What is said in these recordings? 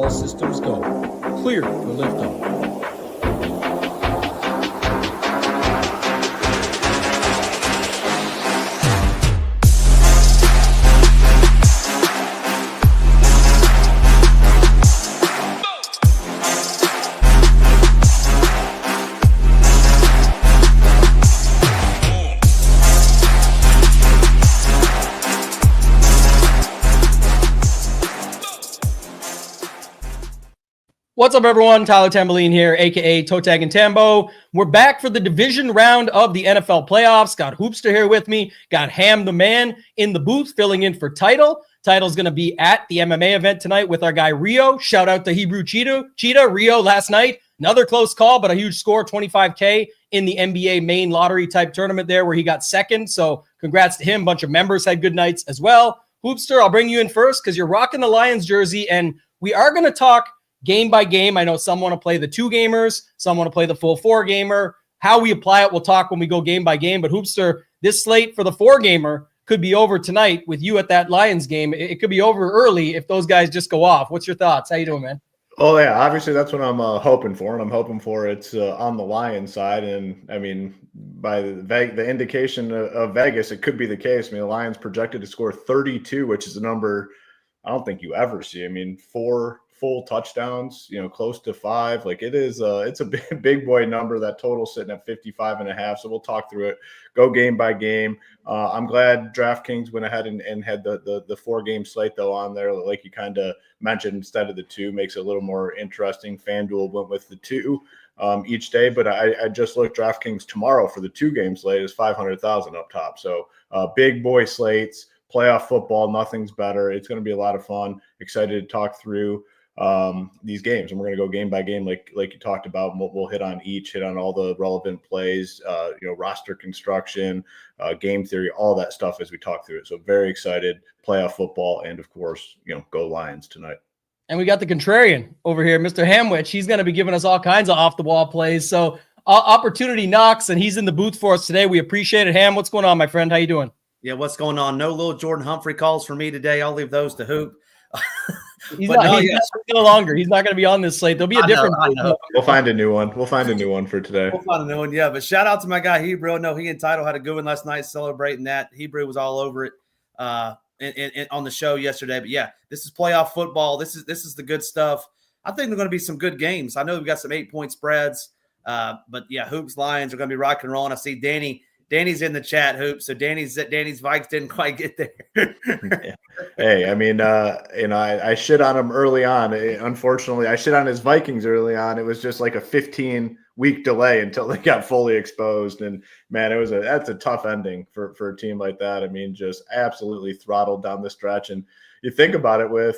All systems go. Clear for liftoff. What's up, everyone? Tyler Tamboline here, a.k.a. ToeTagginTambo. We're back for the division round of the NFL playoffs. Got Hoopster here with me. Got Ham the man in the booth filling in for Title. Title's going to be at the MMA event tonight with our guy Rio. Shout out to Hebrew Cheetah. Rio last night. Another close call, but a huge score, 25K in the NBA main lottery type tournament there where he got second. So congrats to him. Bunch of members had good nights as well. Hoopster, I'll bring you in first because you're rocking the Lions jersey, and we are going to talk game by game. I know some want to play the 2-gamers, some want to play the full 4-gamer. How we apply it, we'll talk when we go game by game. But Hoopster, this slate for the 4-gamer could be over tonight with you at that Lions game. It could be over early if those guys just go off. What's your thoughts? How you doing, man? Oh, yeah, obviously that's what I'm hoping for, and I'm hoping for it's on the Lions side. And, I mean, by the indication of Vegas, it could be the case. I mean, the Lions projected to score 32, which is a number I don't think you ever see. I mean, 4 full touchdowns, close to 5. Like, it's a big boy number. That total sitting at 55.5. So we'll talk through it, go game by game. I'm glad DraftKings went ahead and had the 4-game slate though on there, like you kind of mentioned, instead of the 2, makes it a little more interesting. FanDuel went with the 2 each day, but I just looked DraftKings tomorrow for the 2-game slate is 500,000 up top. So big boy slates, playoff football, nothing's better. It's going to be a lot of fun. Excited to talk through these games, and we're going to go game by game like you talked about. And we'll hit on all the relevant plays, roster construction, game theory, all that stuff as we talk through it. So very excited, playoff football, and of course, go Lions tonight. And we got the contrarian over here, Mr. Hamwich. He's going to be giving us all kinds of off the wall plays. So opportunity knocks, and he's in the booth for us today. We appreciate it. Ham, what's going on, my friend? How you doing? Yeah, what's going on? No little Jordan Humphrey calls for me today. I'll leave those to Hoop. He's not no longer. He's not going to be on this slate. There'll be a different. I know. We'll find a new one. We'll find a new one for today. We'll find a new one. Yeah, but shout out to my guy Hebrew. No, he and Title had a good one last night, celebrating that. Hebrew was all over it on the show yesterday. But yeah, this is playoff football. This is the good stuff. I think there are going to be some good games. I know we've got some 8-point spreads. But yeah, Hoops Lions are going to be rocking and rolling. I see Danny's in the chat, Hoop. So Danny's Vikes didn't quite get there. Hey, I mean, I shit on him early on. Unfortunately, I shit on his Vikings early on. It was just like a 15-week delay until they got fully exposed. And man, that's a tough ending for a team like that. I mean, just absolutely throttled down the stretch. And you think about it,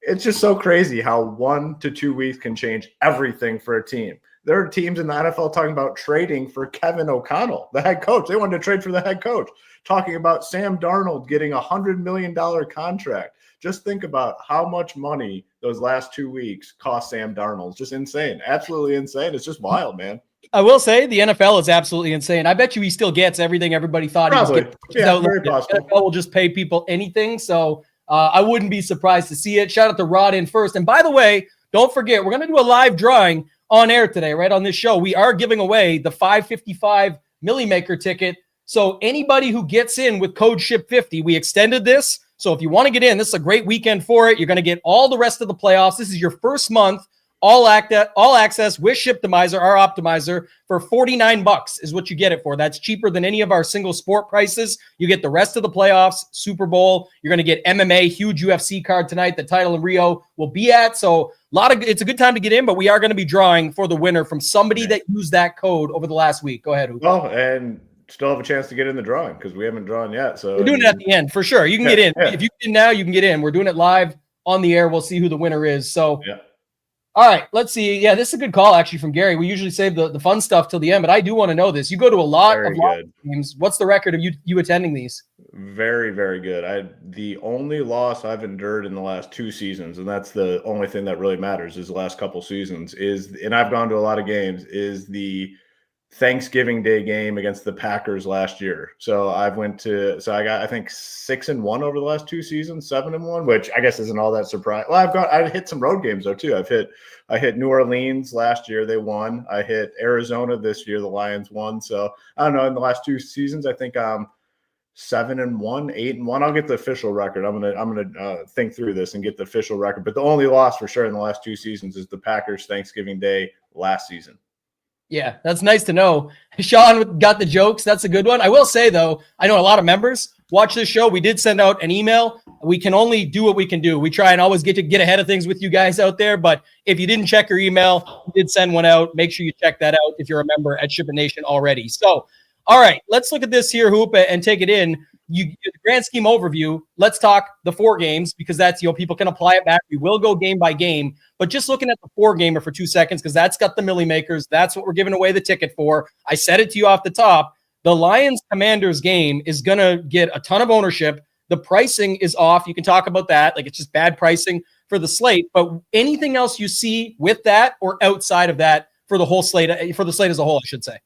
it's just so crazy how 1 to 2 weeks can change everything for a team. There are teams in the NFL talking about trading for Kevin O'Connell, the head coach. They wanted to trade for the head coach, talking about Sam Darnold getting a $100 million contract. Just think about how much money those last 2 weeks cost Sam Darnold. It's just insane. Absolutely insane. It's just wild, man. I will say the NFL is absolutely insane. I bet you he still gets everything everybody thought he was getting. Yeah, very possible. The NFL will just pay people anything. So I wouldn't be surprised to see it. Shout out to Rod in first. And by the way, don't forget, we're going to do a live drawing on air today, right on this show. We are giving away the 555 Millimaker ticket. So anybody who gets in with code SHIP50, we extended this. So if you want to get in, this is a great weekend for it. You're going to get all the rest of the playoffs. This is your first month, all access with Shiptimizer, our optimizer, for $49 is what you get it for. That's cheaper than any of our single sport prices. You get the rest of the playoffs, Super Bowl. You're going to get MMA, huge UFC card tonight. The Title and Rio will be at. So it's a good time to get in, but we are going to be drawing for the winner from somebody that used that code over the last week. Go ahead, Ugo. Well, and still have a chance to get in the drawing because we haven't drawn yet. So we're doing it at the end for sure. You can get in. Yeah. If you get in now, you can get in. We're doing it live on the air. We'll see who the winner is. So All right, let's see. Yeah, this is a good call, actually, from Gary. We usually save the fun stuff till the end, but I do want to know this. You go to a lot of games. What's the record of you attending these? Very, very good. The only loss I've endured in the last 2 seasons, and that's the only thing that really matters is the last couple seasons, and I've gone to a lot of games, is the Thanksgiving Day game against the Packers last year. So I got, I think 6-1 over the last 2 seasons, 7-1, which I guess isn't all that surprising. Well, I hit some road games though too. I hit New Orleans last year. They won. I hit Arizona this year. The Lions won. So I don't know. In the last 2 seasons, I think 7-1, 8-1. I'll get the official record. I'm gonna think through this and get the official record. But the only loss for sure in the last 2 seasons is the Packers Thanksgiving Day last season. Yeah, that's nice to know. Sean got the jokes. That's a good one. I will say, though, I know a lot of members watch this show. We did send out an email. We can only do what we can do. We try and always get ahead of things with you guys out there. But if you didn't check your email, we did send one out. Make sure you check that out if you're a member at SHIPIT Nation already. So, all right, let's look at this here, Hoop, and take it in. The grand scheme overview, let's talk the 4 games because that's, people can apply it back. We will go game by game, but just looking at the 4-gamer for 2 seconds because that's got the milli makers. That's what we're giving away the ticket for. I said it to you off the top. The Lions-Commanders game is going to get a ton of ownership. The pricing is off. You can talk about that. Like, it's just bad pricing for the slate. But anything else you see with that or outside of that for the whole slate, for the slate as a whole, I should say?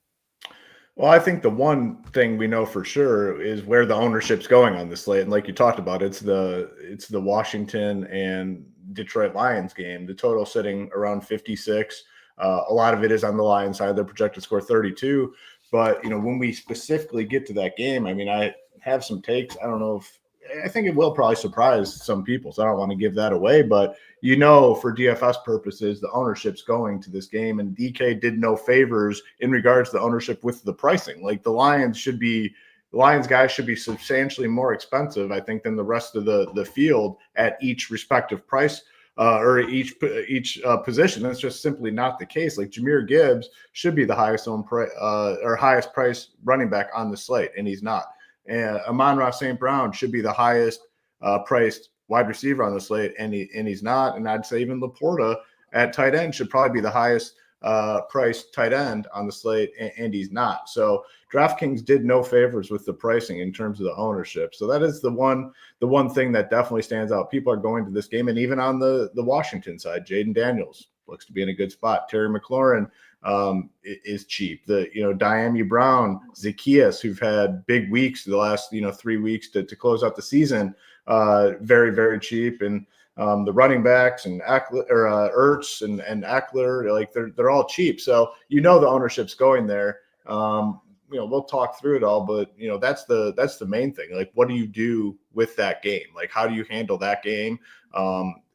Well, I think the one thing we know for sure is where the ownership's going on the slate. And like you talked about, it's the Washington and Detroit Lions game. The total sitting around 56. A lot of it is on the Lions side. Their projected score 32. But, when we specifically get to that game, I mean, I have some takes. I think it will probably surprise some people. So I don't want to give that away. But, for DFS purposes, the ownership's going to this game. And DK did no favors in regards to the ownership with the pricing. Like, the Lions guys should be substantially more expensive, I think, than the rest of the field at each respective price or each position. That's just simply not the case. Like, Jahmyr Gibbs should be the highest highest price running back on the slate, and he's not. And Amon-Ra St. Brown should be the highest priced wide receiver on the slate, and he's not. And I'd say even Laporta at tight end should probably be the highest priced tight end on the slate, and he's not. So DraftKings did no favors with the pricing in terms of the ownership. So that is the one thing that definitely stands out. People are going to this game, and even on the Washington side, Jaden Daniels looks to be in a good spot. Terry McLaurin is cheap. Diami Brown, Zacchaeus, who've had big weeks the last 3 weeks to close out the season, very, very cheap. And the running backs and Ertz and Eckler, like they're all cheap. So the ownership's going there. We'll talk through it all, but that's the main thing. Like, what do you do with that game? Like, how do you handle that game?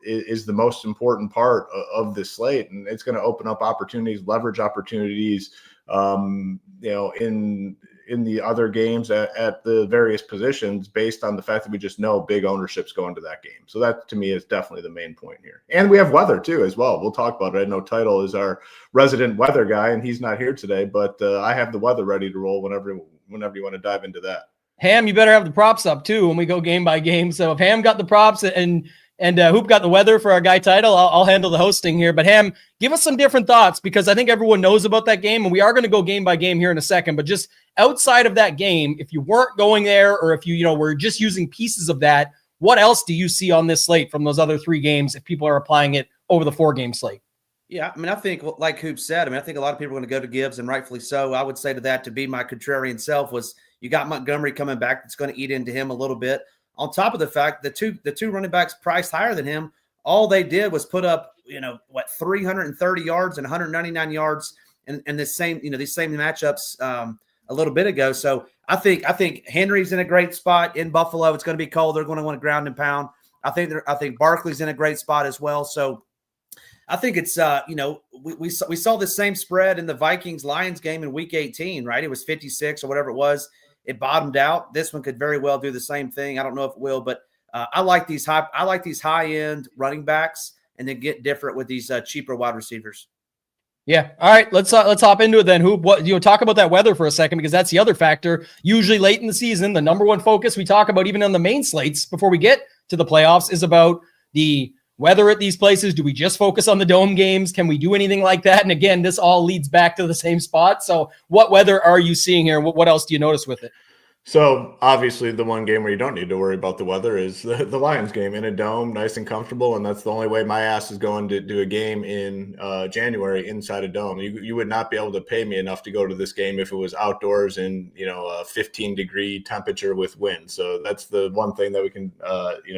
Is the most important part of this slate, and it's going to open up opportunities, leverage opportunities, in the other games at the various positions based on the fact that we just know big ownership's going to that game. So that to me is definitely the main point here. And we have weather too as well. We'll talk about it. I know Title is our resident weather guy, and he's not here today, but I have the weather ready to roll whenever you want to dive into that. Ham, you better have the props up too when we go game by game. So if Ham got the props and Hoop got the weather for our guy Title, I'll handle the hosting here. But Ham, give us some different thoughts because I think everyone knows about that game, and we are going to go game by game here in a second. But just outside of that game, if you weren't going there or if you were just using pieces of that, what else do you see on this slate from those other 3 games if people are applying it over the 4-game slate? Yeah, I mean, I think like Hoop said, I think a lot of people are going to go to Gibbs, and rightfully so. I would say to that, to be my contrarian self, was you got Montgomery coming back. That's going to eat into him a little bit. On top of the fact the two running backs priced higher than him, all they did was put up 330 yards and 199 yards in the same these same matchups a little bit ago. So I think Henry's in a great spot in Buffalo. It's going to be cold. They're going to want to ground and pound. I think Barkley's in a great spot as well. So I think it's we saw the same spread in the Vikings-Lions game in Week 18, right? It was 56 or whatever it was. It bottomed out. This one could very well do the same thing. I don't know if it will, but I like these high-end running backs, and then get different with these cheaper wide receivers. Yeah. All right. Let's hop into it then. Hoop, talk about that weather for a second, because that's the other factor. Usually late in the season, the number one focus we talk about, even on the main slates before we get to the playoffs, is about the weather at these places. Do we just focus on the dome games? Can we do anything like that? And again, this all leads back to the same spot. So what weather are you seeing here? What else do you notice with it? So obviously the one game where you don't need to worry about the weather is the Lions game in a dome, nice and comfortable. And that's the only way my ass is going to do a game in January inside a dome. You would not be able to pay me enough to go to this game if it was outdoors in, a 15-degree temperature with wind. So that's the one thing that we can,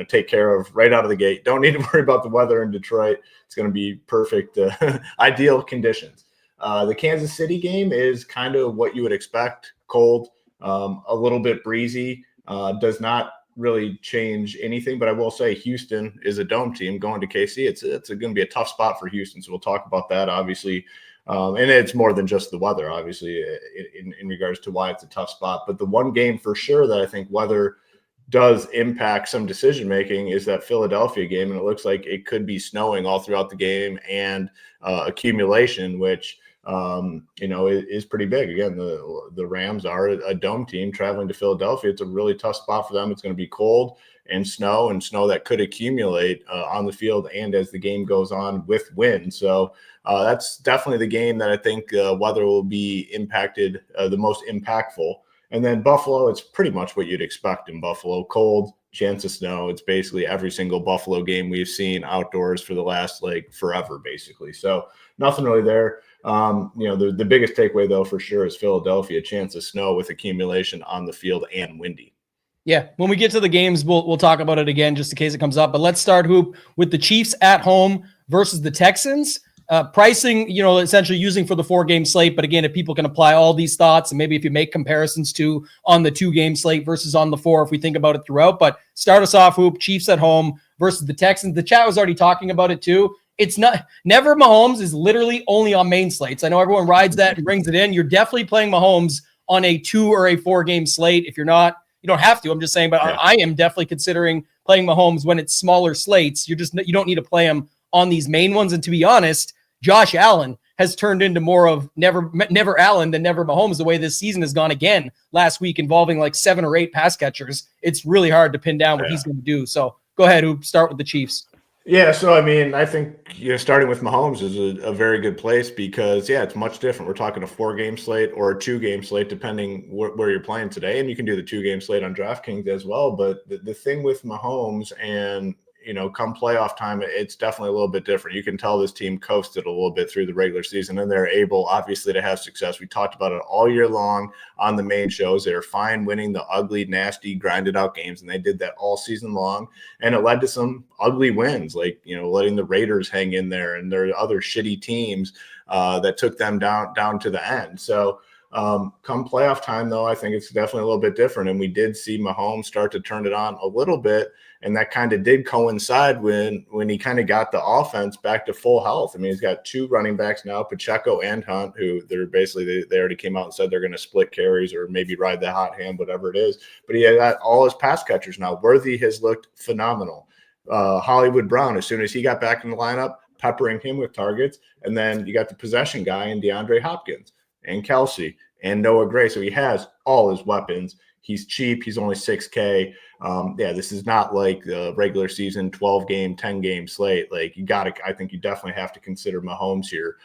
take care of right out of the gate. Don't need to worry about the weather in Detroit. It's going to be perfect, ideal conditions. The Kansas City game is kind of what you would expect, cold. A little bit breezy, does not really change anything. But I will say Houston is a dome team going to KC. It's going to be a tough spot for Houston. So we'll talk about that, obviously. And it's more than just the weather, obviously, in regards to why it's a tough spot. But the one game for sure that I think weather does impact some decision-making is that Philadelphia game. And it looks like it could be snowing all throughout the game and accumulation, which – is pretty big. Again, the Rams are a dome team traveling to Philadelphia. It's a really tough spot for them. It's going to be cold and snow that could accumulate on the field and as the game goes on with wind. So that's definitely the game that I think weather will be impacted the most impactful. And then Buffalo, it's pretty much what you'd expect in Buffalo. Cold, chance of snow. It's basically every single Buffalo game we've seen outdoors for the last forever, basically. So nothing really there. The biggest takeaway though for sure is Philadelphia, chance of snow with accumulation on the field and windy. Yeah, when we get to the games, we'll talk about it again just in case it comes up. But let's start, Hoop, with the Chiefs at home versus the Texans. Pricing, essentially using for the 4-game slate. But again, if people can apply all these thoughts and maybe if you make comparisons to on the 2-game slate versus on the 4, if we think about it throughout. But start us off, Hoop, Chiefs at home versus the Texans. The chat was already talking about it too. It's not never Mahomes is literally only on main slates. I know everyone rides that and brings it in. You're definitely playing Mahomes on a 2 or a 4-game slate. If you're not, you don't have to. I'm just saying, but yeah. I am definitely considering playing Mahomes when it's smaller slates. You don't need to play him on these main ones. And to be honest, Josh Allen has turned into more of never Allen than never Mahomes the way this season has gone again last week involving 7 or 8 pass catchers. It's really hard to pin down what he's going to do. So go ahead, Hoop, start with the Chiefs. Yeah, so I think starting with Mahomes is a very good place because it's much different. We're talking a 4-game slate or a 2-game slate depending where you're playing today, and you can do the 2-game slate on DraftKings as well. But the thing with Mahomes and come playoff time, it's definitely a little bit different. You can tell this team coasted a little bit through the regular season, and they're able, obviously, to have success. We talked about it all year long on the main shows. They were fine winning the ugly, nasty, grinded-out games, and they did that all season long, and it led to some ugly wins, letting the Raiders hang in there, and there are other shitty teams that took them down to the end. So come playoff time, though, I think it's definitely a little bit different, and we did see Mahomes start to turn it on a little bit. And that kind of did coincide when he kind of got the offense back to full health. I mean, he's got 2 running backs now, Pacheco and Hunt, who they're basically they already came out and said they're going to split carries or maybe ride the hot hand, whatever it is. But he got all his pass catchers now. Worthy has looked phenomenal. Hollywood Brown, as soon as he got back in the lineup, peppering him with targets. And then you got the possession guy in DeAndre Hopkins and Kelsey and Noah Gray. So he has all his weapons. He's cheap. He's only $6K. This is not like the regular season 12-game, 10-game slate. I think you definitely have to consider Mahomes here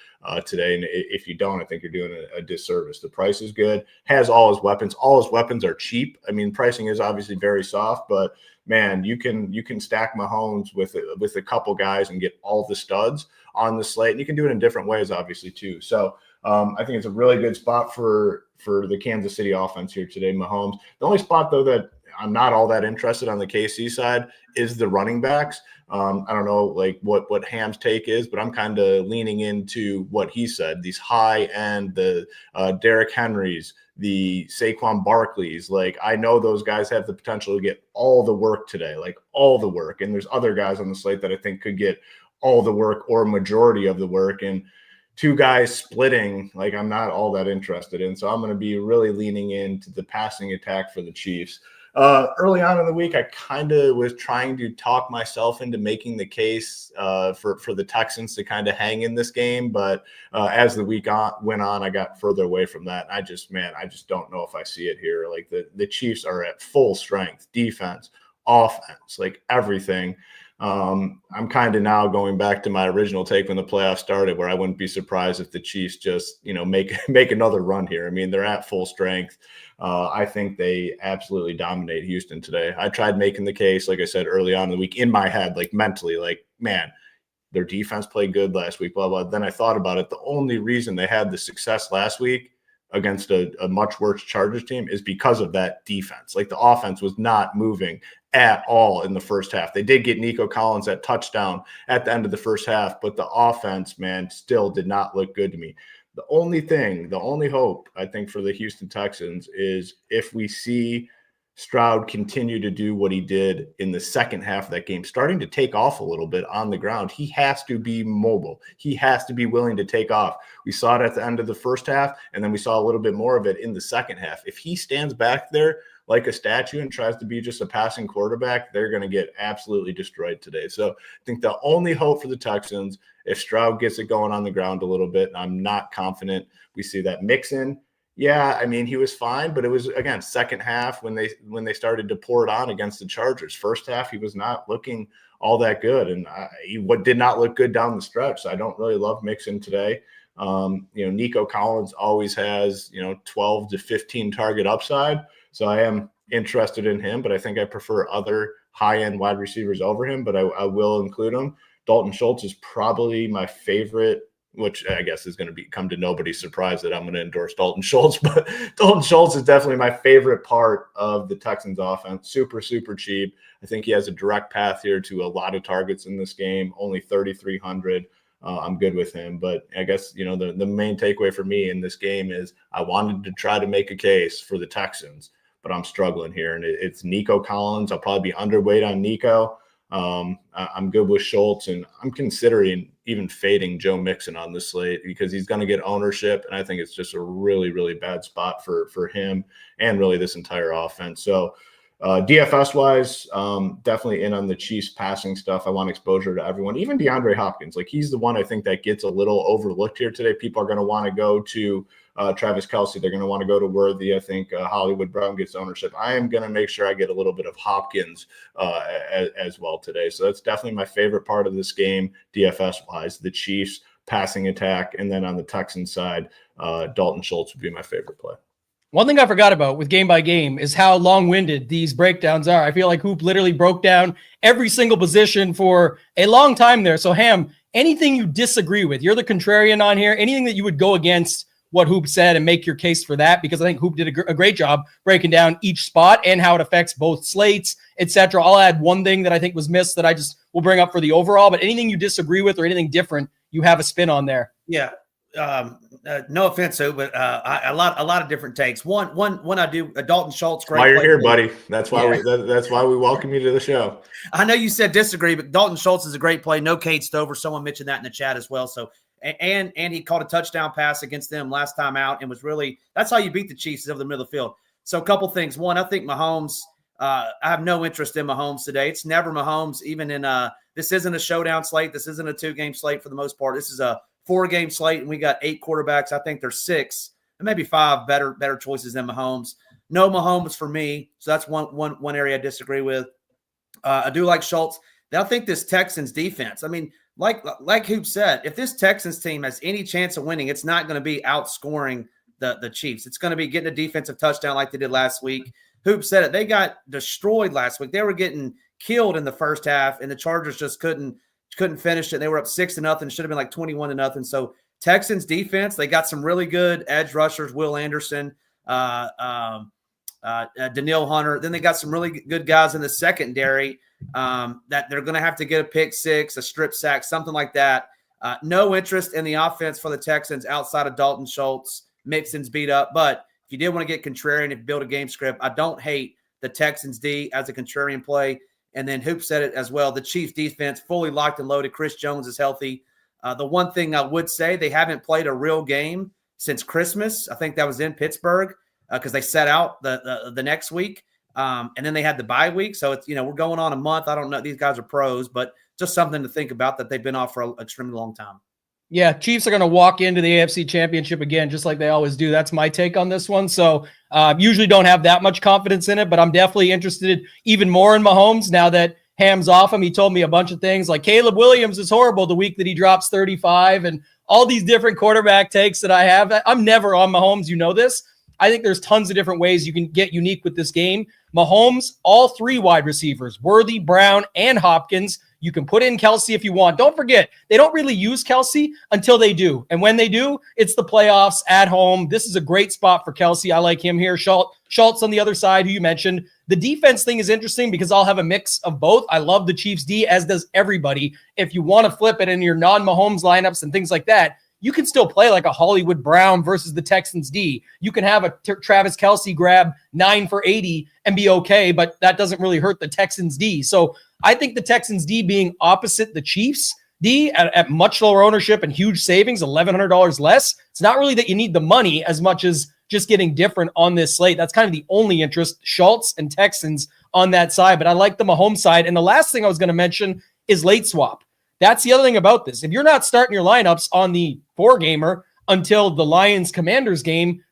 today. And if you don't, I think you're doing a disservice. The price is good, has all his weapons. All his weapons are cheap. I mean, pricing is obviously very soft, but man, you can stack Mahomes with a couple guys and get all the studs on the slate. And you can do it in different ways, obviously, too. So I think it's a really good spot for the Kansas City offense here today, Mahomes. The only spot, though, that I'm not all that interested on the KC side is the running backs. I don't know what Ham's take is, but I'm kind of leaning into what he said. These high end, the Derrick Henrys, the Saquon Barkleys. I know those guys have the potential to get all the work today, all the work. And there's other guys on the slate that I think could get all the work or majority of the work. And 2 guys splitting, I'm not all that interested in. So I'm going to be really leaning into the passing attack for the Chiefs. Early on in the week, I kind of was trying to talk myself into making the case for the Texans to kind of hang in this game. But as the week went on, I got further away from that. I just don't know if I see it here. The Chiefs are at full strength, defense, offense, everything. I'm kind of now going back to my original take when the playoffs started, where I wouldn't be surprised if the Chiefs just, make another run here. I mean, they're at full strength. I think they absolutely dominate Houston today. I tried making the case, like I said, early on in the week in my head, like mentally, like, man, their defense played good last week, blah, blah. Then I thought about it. The only reason they had the success last week against a much worse Chargers team is because of that defense. Like, the offense was not moving at all in the first half. They did get Nico Collins that touchdown at the end of the first half, but the offense, man, still did not look good to me. The only hope I think for the Houston Texans is if we see Stroud continue to do what he did in the second half of that game, starting to take off a little bit on the ground. He has to be mobile. He has to be willing to take off. We saw it at the end of the first half, and then we saw a little bit more of it in the second half. If he stands back there like a statue and tries to be just a passing quarterback, they're going to get absolutely destroyed today. So I think the only hope for the Texans, if Stroud gets it going on the ground a little bit, and I'm not confident we see that. Mixon, yeah, I mean, he was fine, but it was, again, second half when they started to pour it on against the Chargers. First half, he was not looking all that good, and he did not look good down the stretch. So I don't really love Mixon today. Nico Collins always has, 12 to 15 target upside. So I am interested in him, but I think I prefer other high-end wide receivers over him, but I will include him. Dalton Schultz is probably my favorite, which I guess is going to come to nobody's surprise that I'm going to endorse Dalton Schultz, but Dalton Schultz is definitely my favorite part of the Texans offense. Super, super cheap. I think he has a direct path here to a lot of targets in this game, only 3,300. I'm good with him. But I guess, the main takeaway for me in this game is I wanted to try to make a case for the Texans, but I'm struggling here. And it's Nico Collins. I'll probably be underweight on Nico. I'm good with Schultz, and I'm considering even fading Joe Mixon on this slate because he's going to get ownership, and I think it's just a really, really bad spot for him and really this entire offense. So DFS-wise, definitely in on the Chiefs passing stuff. I want exposure to everyone, even DeAndre Hopkins. Like, he's the one I think that gets a little overlooked here today. People are going to want to go to Travis Kelce. They're going to want to go to Worthy. I think Hollywood Brown gets ownership. I am going to make sure I get a little bit of Hopkins as well today. So that's definitely my favorite part of this game, DFS-wise, the Chiefs passing attack. And then on the Texans side, Dalton Schultz would be my favorite play. One thing I forgot about with game by game is how long-winded these breakdowns are. I feel like Hoop literally broke down every single position for a long time there. So, Ham, anything you disagree with, you're the contrarian on here, anything that you would go against what Hoop said and make your case for that, because I think Hoop did a great job breaking down each spot and how it affects both slates, etc. I'll add one thing that I think was missed that I just will bring up for the overall, but anything you disagree with or anything different, you have a spin on there. Yeah. No offense, but a lot of different takes. One I do. Dalton Schultz, great. Why you're here, buddy? That's why that's why we welcome you to the show. I know you said disagree, but Dalton Schultz is a great play. No Kate Stover. Someone mentioned that in the chat as well. So and he caught a touchdown pass against them last time out and was really, that's how you beat the Chiefs, is over the middle of the field. So a couple things. One, I think Mahomes. I have no interest in Mahomes today. It's never Mahomes, even in this isn't a showdown slate. This isn't a 2-game slate for the most part. This is a 4-game slate, and we got 8 quarterbacks. I think there's 6 and maybe 5 better choices than Mahomes. No Mahomes for me, so that's one area I disagree with. I do like Schultz. Then I think this Texans defense. I mean, like Hoop said, if this Texans team has any chance of winning, it's not going to be outscoring the Chiefs. It's going to be getting a defensive touchdown like they did last week. Hoop said it. They got destroyed last week. They were getting killed in the first half, and the Chargers just couldn't finish it. They were up 6-0. Should have been like 21-0. So Texans defense, they got some really good edge rushers, Will Anderson, Danielle Hunter. Then they got some really good guys in the secondary that they're going to have to get a pick six, a strip sack, something like that. No interest in the offense for the Texans outside of Dalton Schultz. Mixon's beat up. But if you did want to get contrarian, if you build a game script, I don't hate the Texans D as a contrarian play. And then Hoop said it as well. The Chiefs defense fully locked and loaded. Chris Jones is healthy. The one thing I would say, they haven't played a real game since Christmas. I think that was in Pittsburgh because they set out the next week. And then they had the bye week. So it's, we're going on a month. I don't know. These guys are pros, but just something to think about that they've been off for an extremely long time. Yeah, Chiefs are going to walk into the AFC Championship again, just like they always do. That's my take on this one. So usually don't have that much confidence in it, but I'm definitely interested even more in Mahomes now that Ham's off him. He told me a bunch of things like Caleb Williams is horrible the week that he drops 35 and all these different quarterback takes that I have. I'm never on Mahomes. You know this. I think there's tons of different ways you can get unique with this game. Mahomes, all 3 wide receivers, Worthy, Brown, and Hopkins. You can put in Kelsey if you want. Don't forget, they don't really use Kelsey until they do. And when they do, it's the playoffs at home. This is a great spot for Kelsey. I like him here. Schultz on the other side, who you mentioned. The defense thing is interesting because I'll have a mix of both. I love the Chiefs D, as does everybody. If you want to flip it in your non-Mahomes lineups and things like that, you can still play like a Hollywood Brown versus the Texans D. You can have a Travis Kelsey grab 9 for 80 and be okay, but that doesn't really hurt the Texans D. So I think the Texans D being opposite the Chiefs D at much lower ownership and huge savings, $1,100 less. It's not really that you need the money as much as just getting different on this slate. That's kind of the only interest, Schultz and Texans on that side. But I like the Mahomes side. And the last thing I was going to mention is late swap. That's the other thing about this. If you're not starting your lineups on the 4-gamer until the Lions-Commanders game,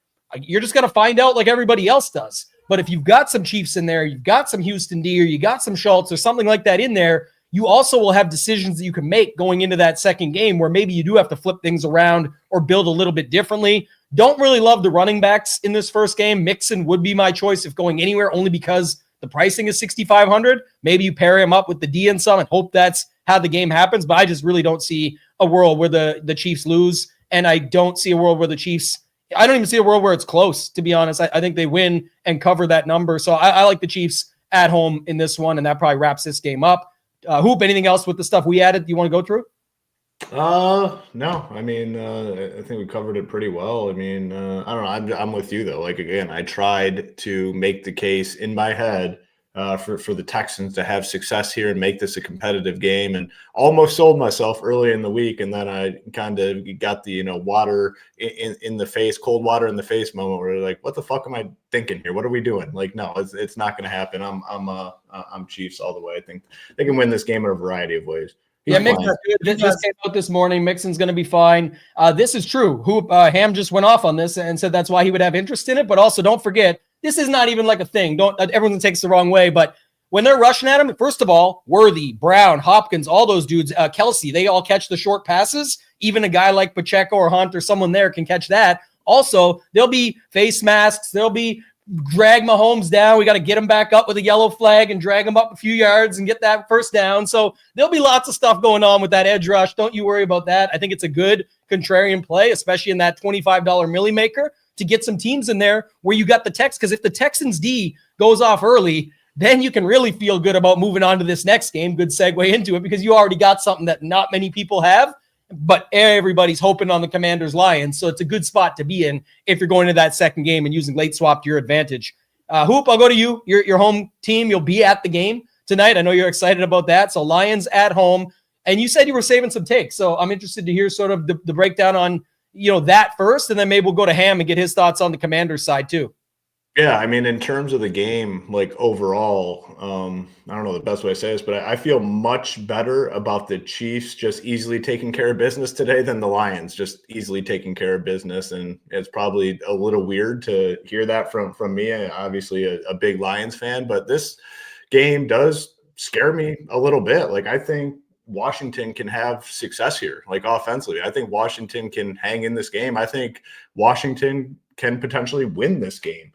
you're just going to find out like everybody else does. But if you've got some Chiefs in there, you've got some Houston D, or you got some Schultz or something like that in there, you also will have decisions that you can make going into that second game where maybe you do have to flip things around or build a little bit differently. Don't really love the running backs in this first game. Mixon would be my choice if going anywhere, only because the pricing is $6,500. Maybe you pair him up with the D and some and hope that's how the game happens. But I just really don't see a world where the Chiefs lose. And I don't see a world where I don't even see a world where it's close, to be honest. I think they win and cover that number. So I like the Chiefs at home in this one, and that probably wraps this game up. Hoop, anything else with the stuff we added you want to go through? No. I mean, I think we covered it pretty well. I mean, I don't know. I'm with you though. Like, again, I tried to make the case in my head for the Texans to have success here and make this a competitive game, and almost sold myself early in the week. And then I kind of got the, water in the face, cold water in the face moment where like, what the fuck am I thinking here? What are we doing? Like, no, it's not going to happen. I'm Chiefs all the way. I think they can win this game in a variety of ways. Mixon's good. This just came out this morning. Mixon's going to be fine. This is true. Ham just went off on this and said that's why he would have interest in it. But also, don't forget, this is not even like a thing. Everyone takes the wrong way. But when they're rushing at him, first of all, Worthy, Brown, Hopkins, all those dudes, Kelsey, they all catch the short passes. Even a guy like Pacheco or Hunt or someone there can catch that. Also, there'll be face masks. There'll be drag Mahomes down. We got to get him back up with a yellow flag and drag him up a few yards and get that first down. So there'll be lots of stuff going on with that edge rush. Don't you worry about that. I think it's a good contrarian play, especially in that $25 milli maker, to get some teams in there where you got the Tex. Because if the Texans D goes off early, then you can really feel good about moving on to this next game. Good segue into it because you already got something that not many people have, but everybody's hoping on the Commanders Lions. So it's a good spot to be in if you're going to that second game and using late swap to your advantage. Hoop, I'll go to you. Your home team. You'll be at the game tonight. I know you're excited about that. So Lions at home. And you said you were saving some takes. So I'm interested to hear sort of the breakdown on, that first, and then maybe we'll go to Ham and get his thoughts on the Commanders side too. Yeah, I mean, in terms of the game, like overall, I don't know the best way to say this, but I feel much better about the Chiefs just easily taking care of business today than the Lions just easily taking care of business. And it's probably a little weird to hear that from me, obviously a big Lions fan, but this game does scare me a little bit. Like, I think Washington can have success here, like offensively. I think Washington can hang in this game. I think Washington can potentially win this game.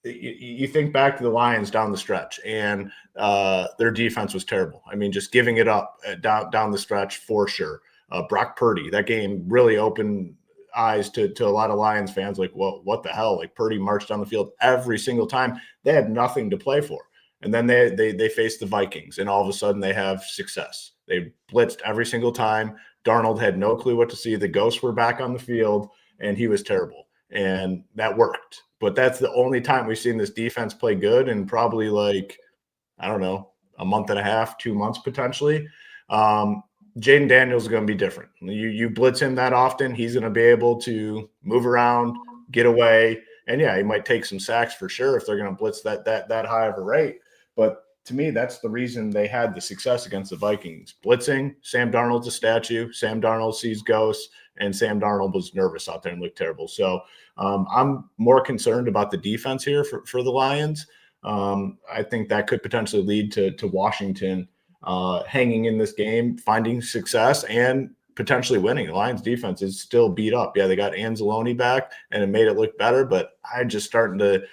You think back to the Lions down the stretch, and their defense was terrible. I mean, just giving it up down the stretch for sure. Brock Purdy, that game really opened eyes to a lot of Lions fans. Like, well, what the hell? Like, Purdy marched down the field every single time. They had nothing to play for. And then they faced the Vikings, and all of a sudden they have success. They blitzed every single time. Darnold had no clue what to see. The ghosts were back on the field, and he was terrible. And that worked. But that's the only time we've seen this defense play good in probably like, I don't know, a month and a half, 2 months potentially. Jaden Daniels is going to be different. You blitz him that often, he's going to be able to move around, get away. And yeah, he might take some sacks for sure if they're going to blitz that high of a rate. But to me, that's the reason they had the success against the Vikings. Blitzing, Sam Darnold's a statue. Sam Darnold sees ghosts, and Sam Darnold was nervous out there and looked terrible. So I'm more concerned about the defense here for the Lions. I think that could potentially lead to Washington hanging in this game, finding success, and potentially winning. The Lions defense is still beat up. Yeah, they got Anzalone back, and it made it look better, but I'm just starting to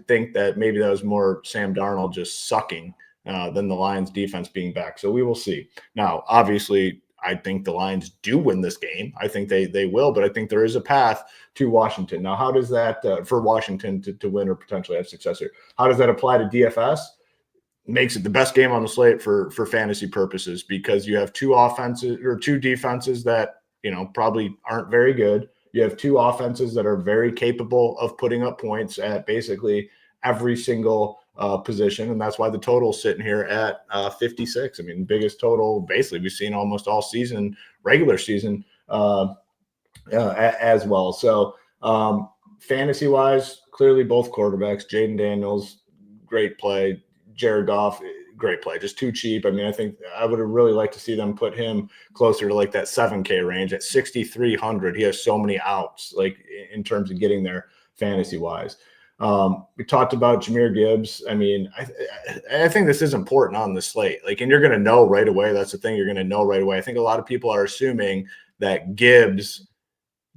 think that maybe that was more Sam Darnold just sucking than the Lions defense being back. So we will see. Now, obviously, I think the Lions do win this game. I think they will, but I think there is a path to Washington. Now, how does that for Washington to win or potentially have success here? How does that apply to DFS? Makes it the best game on the slate for fantasy purposes, because you have two offenses or two defenses that, probably aren't very good. You have two offenses that are very capable of putting up points at basically every single position. And that's why the total's sitting here at 56. I mean, biggest total basically we've seen almost all season, regular season as well. So fantasy wise, clearly both quarterbacks, Jaden Daniels, great play. Jared Goff, great play, just too cheap. I mean, I think I would have really liked to see them put him closer to like that 7K range at 6,300. He has so many outs, like in terms of getting there fantasy wise. We talked about Jahmyr Gibbs. I mean, I think this is important on the slate. Like, and you're going to know right away. That's the thing, you're going to know right away. I think a lot of people are assuming that Gibbs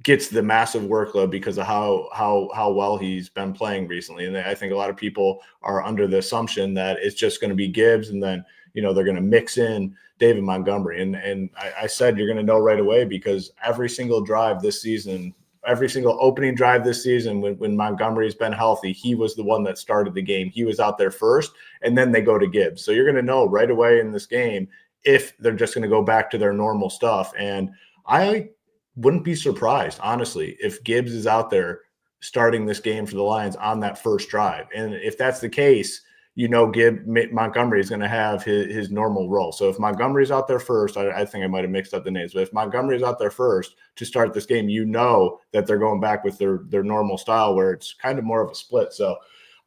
gets the massive workload because of how well he's been playing recently. And I think a lot of people are under the assumption that it's just going to be Gibbs, and then, they're going to mix in David Montgomery. And I said, you're going to know right away, because every single drive this season, every single opening drive this season, when Montgomery's been healthy, he was the one that started the game. He was out there first, and then they go to Gibbs. So you're going to know right away in this game if they're just going to go back to their normal stuff. And I wouldn't be surprised, honestly, if Gibbs is out there starting this game for the Lions on that first drive. And if that's the case, Montgomery is going to have his normal role. So if Montgomery's out there first, I think I might have mixed up the names, but if Montgomery's out there first to start this game, that they're going back with their normal style, where it's kind of more of a split. So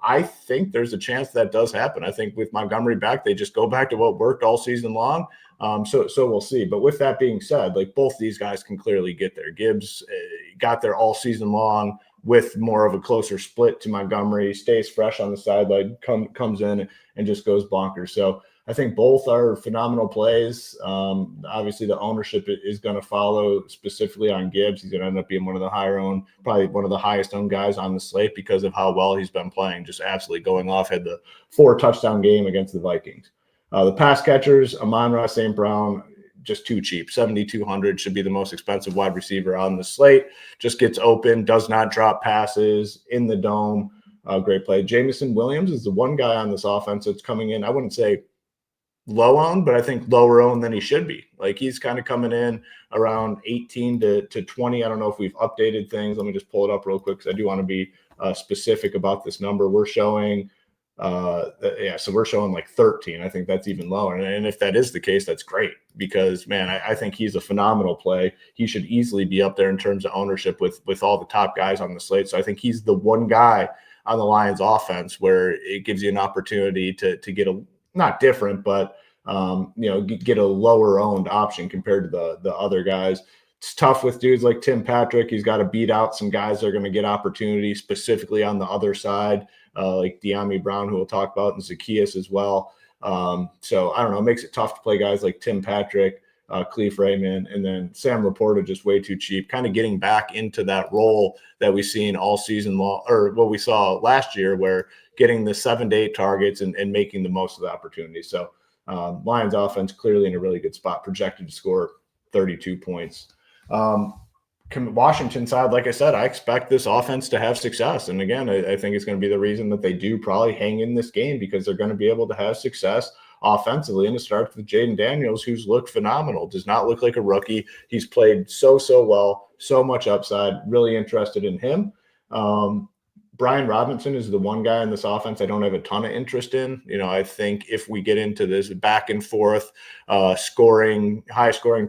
I think there's a chance that does happen. I think with Montgomery back, they just go back to what worked all season long. So we'll see. But with that being said, like, both these guys can clearly get there. Gibbs got there all season long with more of a closer split to Montgomery, stays fresh on the sideline, comes in and just goes bonkers. So I think both are phenomenal plays. Obviously, the ownership is going to follow specifically on Gibbs. He's going to end up being one of the probably one of the highest owned guys on the slate because of how well he's been playing, just absolutely going off. Had the 4-touchdown game against the Vikings. The pass catchers, Amon-Ra St. Brown, just too cheap. 7,200 should be the most expensive wide receiver on the slate. Just gets open, does not drop passes in the dome. Great play. Jameson Williams is the one guy on this offense that's coming in. I wouldn't say low owned, but I think lower owned than he should be. Like, he's kind of coming in around 18 to 20. I don't know if we've updated things. Let me just pull it up real quick, because I do want to be specific about this number. We're showing so we're showing like 13. I think that's even lower. And if that is the case, that's great, because, man, I think he's a phenomenal play. He should easily be up there in terms of ownership with all the top guys on the slate. So I think he's the one guy on the Lions offense where it gives you an opportunity to get not different, but get a lower owned option compared to the other guys. It's tough with dudes like Tim Patrick. He's got to beat out some guys that are going to get opportunities specifically on the other side, like De'Ami Brown, who we'll talk about, and Zacchaeus as well. So I don't know. It makes it tough to play guys like Tim Patrick, Cleve Raymond, and then Sam Laporta, just way too cheap, kind of getting back into that role that we've seen all season long, or what we saw last year, where getting the 7 to 8 targets and making the most of the opportunity. So Lions offense clearly in a really good spot, projected to score 32 points. Washington side, like I said, I expect this offense to have success. And again, I think it's going to be the reason that they do probably hang in this game, because they're going to be able to have success offensively. And it starts with Jaden Daniels, who's looked phenomenal, does not look like a rookie. He's played so well, so much upside, really interested in him. Brian Robinson is the one guy in this offense I don't have a ton of interest in. I think if we get into this back and forth high scoring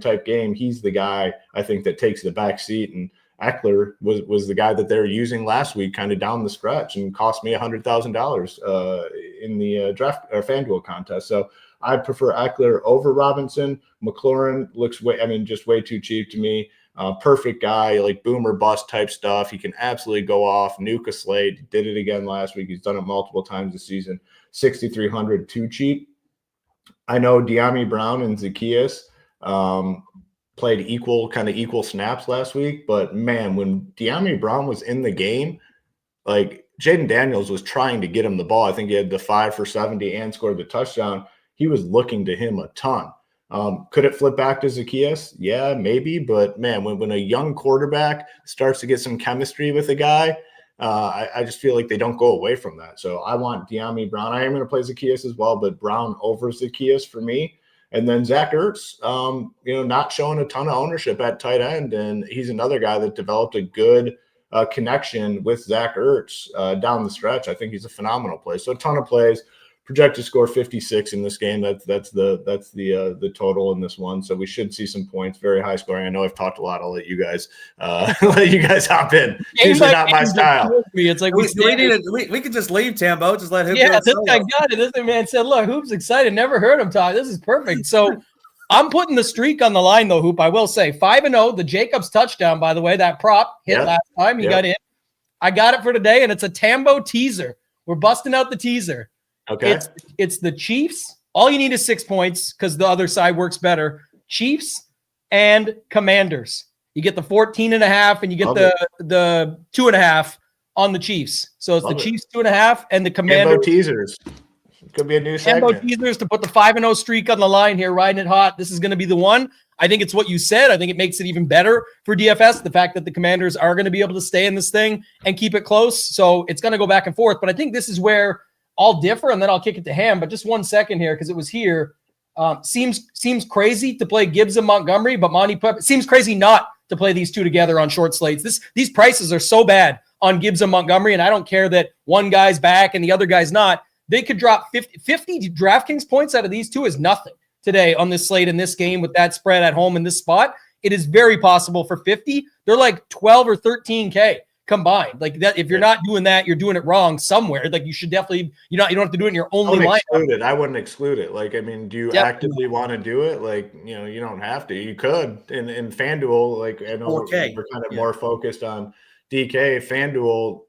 type game, he's the guy I think that takes the back seat. And Eckler was the guy that they were using last week, kind of down the stretch, and cost me $100,000 in the draft or FanDuel contest. So I prefer Eckler over Robinson. McLaurin looks just way too cheap to me. Perfect guy, like boomer bust type stuff. He can absolutely go off, nuke a slate. He did it again last week. He's done it multiple times this season. 6,300, too cheap. I know De'Ami Brown and Zacchaeus played equal snaps last week, but man, when De'Ami Brown was in the game, like Jaden Daniels was trying to get him the ball. I think he had the 5 for 70 and scored the touchdown. He was looking to him a ton. Could it flip back to Zacchaeus? Yeah, maybe. But man, when a young quarterback starts to get some chemistry with a guy, I just feel like they don't go away from that. So I want De'Ami Brown. I am going to play Zacchaeus as well, but Brown over Zacchaeus for me. And then Zach Ertz, not showing a ton of ownership at tight end. And he's another guy that developed a good connection with Zach Ertz down the stretch. I think he's a phenomenal play. So a ton of plays. Projected score 56 in this game. That's the total in this one. So we should see some points. Very high scoring. I know I've talked a lot. I'll let you guys hop in. Usually not my style. It's like we could just leave Tambo. Just let him. Yeah, this guy got it. This man said, "Look, Hoop's excited. Never heard him talk. This is perfect." So I'm putting the streak on the line, though, Hoop. I will say 5-0. The Jacobs touchdown, by the way, that prop hit last time. He got in. I got it for today, and it's a Tambo teaser. We're busting out the teaser. Okay. It's the Chiefs. All you need is 6 points because the other side works better. Chiefs and Commanders. You get the 14.5 and you get the 2.5 on the Chiefs. So it's the Chiefs 2.5 and the Commanders. Tambo teasers. Could be a new Tambo segment. teasers to put the 5-0 streak on the line here, riding it hot. This is going to be the one. I think it's what you said. I think it makes it even better for DFS, the fact that the Commanders are going to be able to stay in this thing and keep it close. So it's going to go back and forth. But I think this is where I'll differ, and then I'll kick it to Ham. But just 1 second here, because it was here. Seems crazy to play Gibbs and Montgomery, but Monty Pep seems crazy not to play these two together on short slates. These prices are so bad on Gibbs and Montgomery, and I don't care that one guy's back and the other guy's not. They could drop 50 DraftKings points out of these two is nothing today on this slate in this game with that spread at home in this spot. It is very possible for 50. They're like 12 or 13K. Combined like that. If you're not doing that, you're doing it wrong somewhere. Like you should definitely, you don't have to do it in your only line. I wouldn't exclude it. Like, I mean, do you actively want to do it? Like, you don't have to. You could in FanDuel. Like, I know we're kind of more focused on DK. FanDuel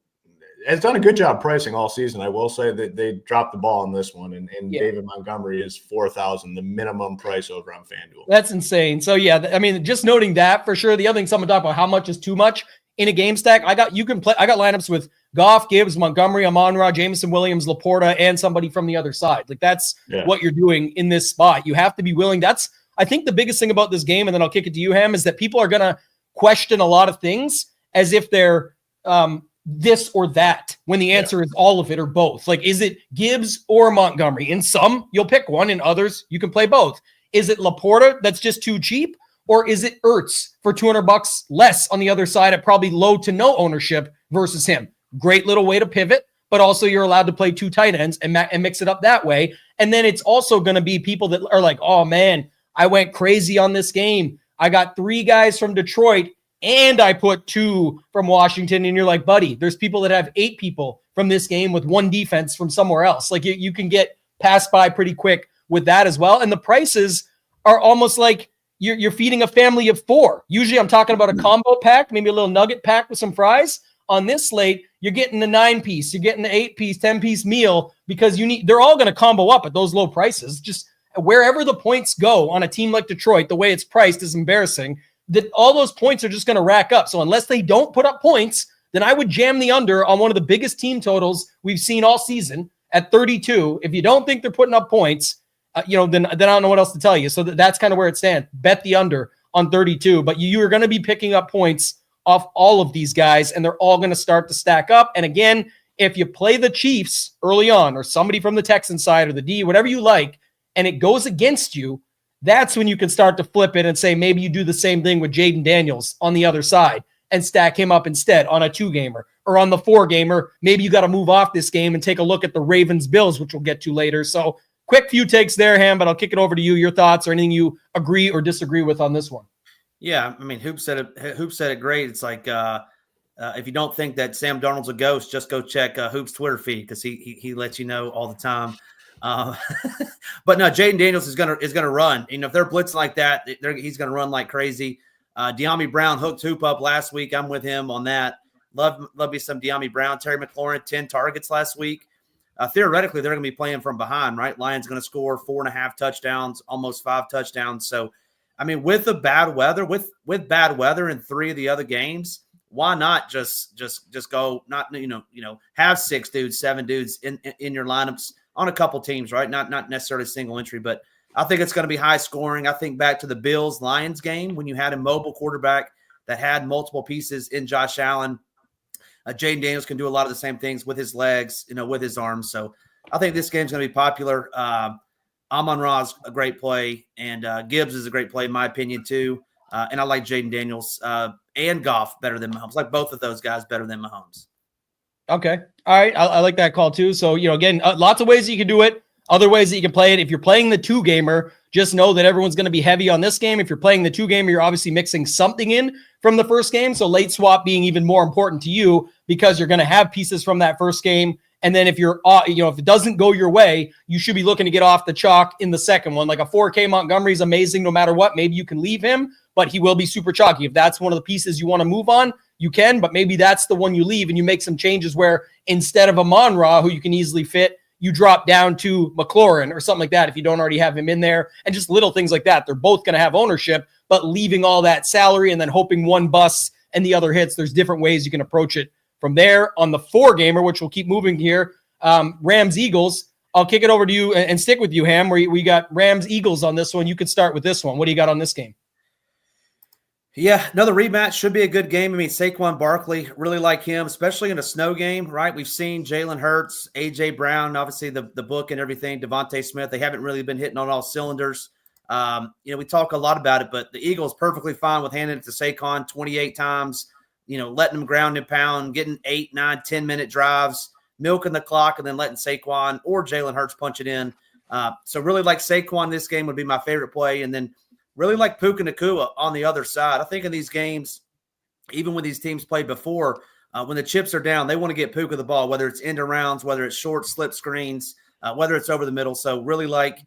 has done a good job pricing all season. I will say that they dropped the ball on this one, and David Montgomery is 4,000, the minimum price over on FanDuel. That's insane. So yeah, I mean, just noting that for sure. The other thing someone talked about, how much is too much in a game stack. I got lineups with Goff, Gibbs, Montgomery, Amon-Ra, Jameson Williams, Laporta, and somebody from the other side. Like that's what you're doing in this spot. You have to be willing. That's, I think, the biggest thing about this game, and then I'll kick it to you, Ham, is that people are going to question a lot of things as if they're this or that, when the answer is all of it or both. Like, is it Gibbs or Montgomery? In some, you'll pick one. In others, you can play both. Is it Laporta that's just too cheap? Or is it Ertz for $200 less on the other side at probably low to no ownership versus him? Great little way to pivot, but also you're allowed to play two tight ends and mix it up that way. And then it's also going to be people that are like, oh man, I went crazy on this game. I got 3 guys from Detroit and I put 2 from Washington. And you're like, buddy, there's people that have 8 people from this game with 1 defense from somewhere else. Like you can get passed by pretty quick with that as well. And the prices are almost like you're feeding a family of 4. Usually I'm talking about a combo pack, maybe a little nugget pack with some fries. On this slate, you're getting the 9-piece, you're getting the 8-piece, 10-piece meal because they're all going to combo up at those low prices. Just wherever the points go on a team like Detroit, the way it's priced is embarrassing. That all those points are just going to rack up. So unless they don't put up points, then I would jam the under on one of the biggest team totals we've seen all season at 32. If you don't think they're putting up points, then I don't know what else to tell you. So that's kind of where it stands. Bet the under on 32, but you are going to be picking up points off all of these guys, and they're all going to start to stack up. And again, if you play the Chiefs early on or somebody from the Texans side or the D, whatever you like, and it goes against you, that's when you can start to flip it and say maybe you do the same thing with Jaden Daniels on the other side and stack him up instead on a 2-gamer or on the 4-gamer. Maybe you got to move off this game and take a look at the Ravens-Bills, which we'll get to later. So quick few takes there, Ham, but I'll kick it over to you. Your thoughts or anything you agree or disagree with on this one? Yeah, I mean, Hoop said it great. It's like if you don't think that Sam Darnold's a ghost, just go check Hoop's Twitter feed because he lets you know all the time. But no, Jaden Daniels is gonna run. If they're blitzing like that, he's gonna run like crazy. De'Ami Brown hooked Hoop up last week. I'm with him on that. Love me some De'Ami Brown. Terry McLaurin, 10 targets last week. Theoretically, they're going to be playing from behind, right? Lions going to score 4.5 touchdowns, almost 5 touchdowns. So, I mean, with the bad weather, with bad weather in 3 of the other games, why not just go, not, have 6 dudes, 7 dudes in your lineups on a couple teams, right? Not necessarily single entry, but I think it's going to be high scoring. I think back to the Bills-Lions game when you had a mobile quarterback that had multiple pieces in Josh Allen. Jaden Daniels can do a lot of the same things with his legs, with his arms. So I think this game's going to be popular. Amon-Ra's a great play, and Gibbs is a great play in my opinion too. And I like Jaden Daniels and Goff better than Mahomes. Like both of those guys better than Mahomes. Okay. All right. I like that call too. So, again, lots of ways that you can do it. Other ways that you can play it. If you're playing the 2-gamer, just know that everyone's going to be heavy on this game. If you're playing the 2-gamer, you're obviously mixing something in from the first game. So late swap being even more important to you because you're going to have pieces from that first game. And then if you're, if it doesn't go your way, you should be looking to get off the chalk in the second one. Like a 4K Montgomery is amazing no matter what. Maybe you can leave him, but he will be super chalky. If that's one of the pieces you want to move on, you can, but maybe that's the one you leave and you make some changes where instead of Amon-Ra, who you can easily fit, you drop down to McLaurin or something like that if you don't already have him in there, and just little things like that. They're both going to have ownership, but leaving all that salary and then hoping one busts and the other hits, there's different ways you can approach it from there. On the 4-gamer, which we'll keep moving here, Rams-Eagles, I'll kick it over to you and stick with you, Ham, where we got Rams-Eagles on this one. You could start with this one. What do you got on this game? Yeah, another rematch. Should be a good game. I mean, Saquon Barkley, really like him, especially in a snow game, right? We've seen Jalen Hurts, A.J. Brown, obviously the book and everything, Devontae Smith. They haven't really been hitting on all cylinders. We talk a lot about it, but the Eagles perfectly fine with handing it to Saquon 28 times, letting him ground and pound, getting 8, 9, 10-minute drives, milking the clock, and then letting Saquon or Jalen Hurts punch it in. So really like Saquon this game would be my favorite play. And then really like Puka Nacua on the other side. I think in these games, even when these teams played before, when the chips are down, they want to get Puka the ball, whether it's end arounds, whether it's short slip screens, whether it's over the middle. So really like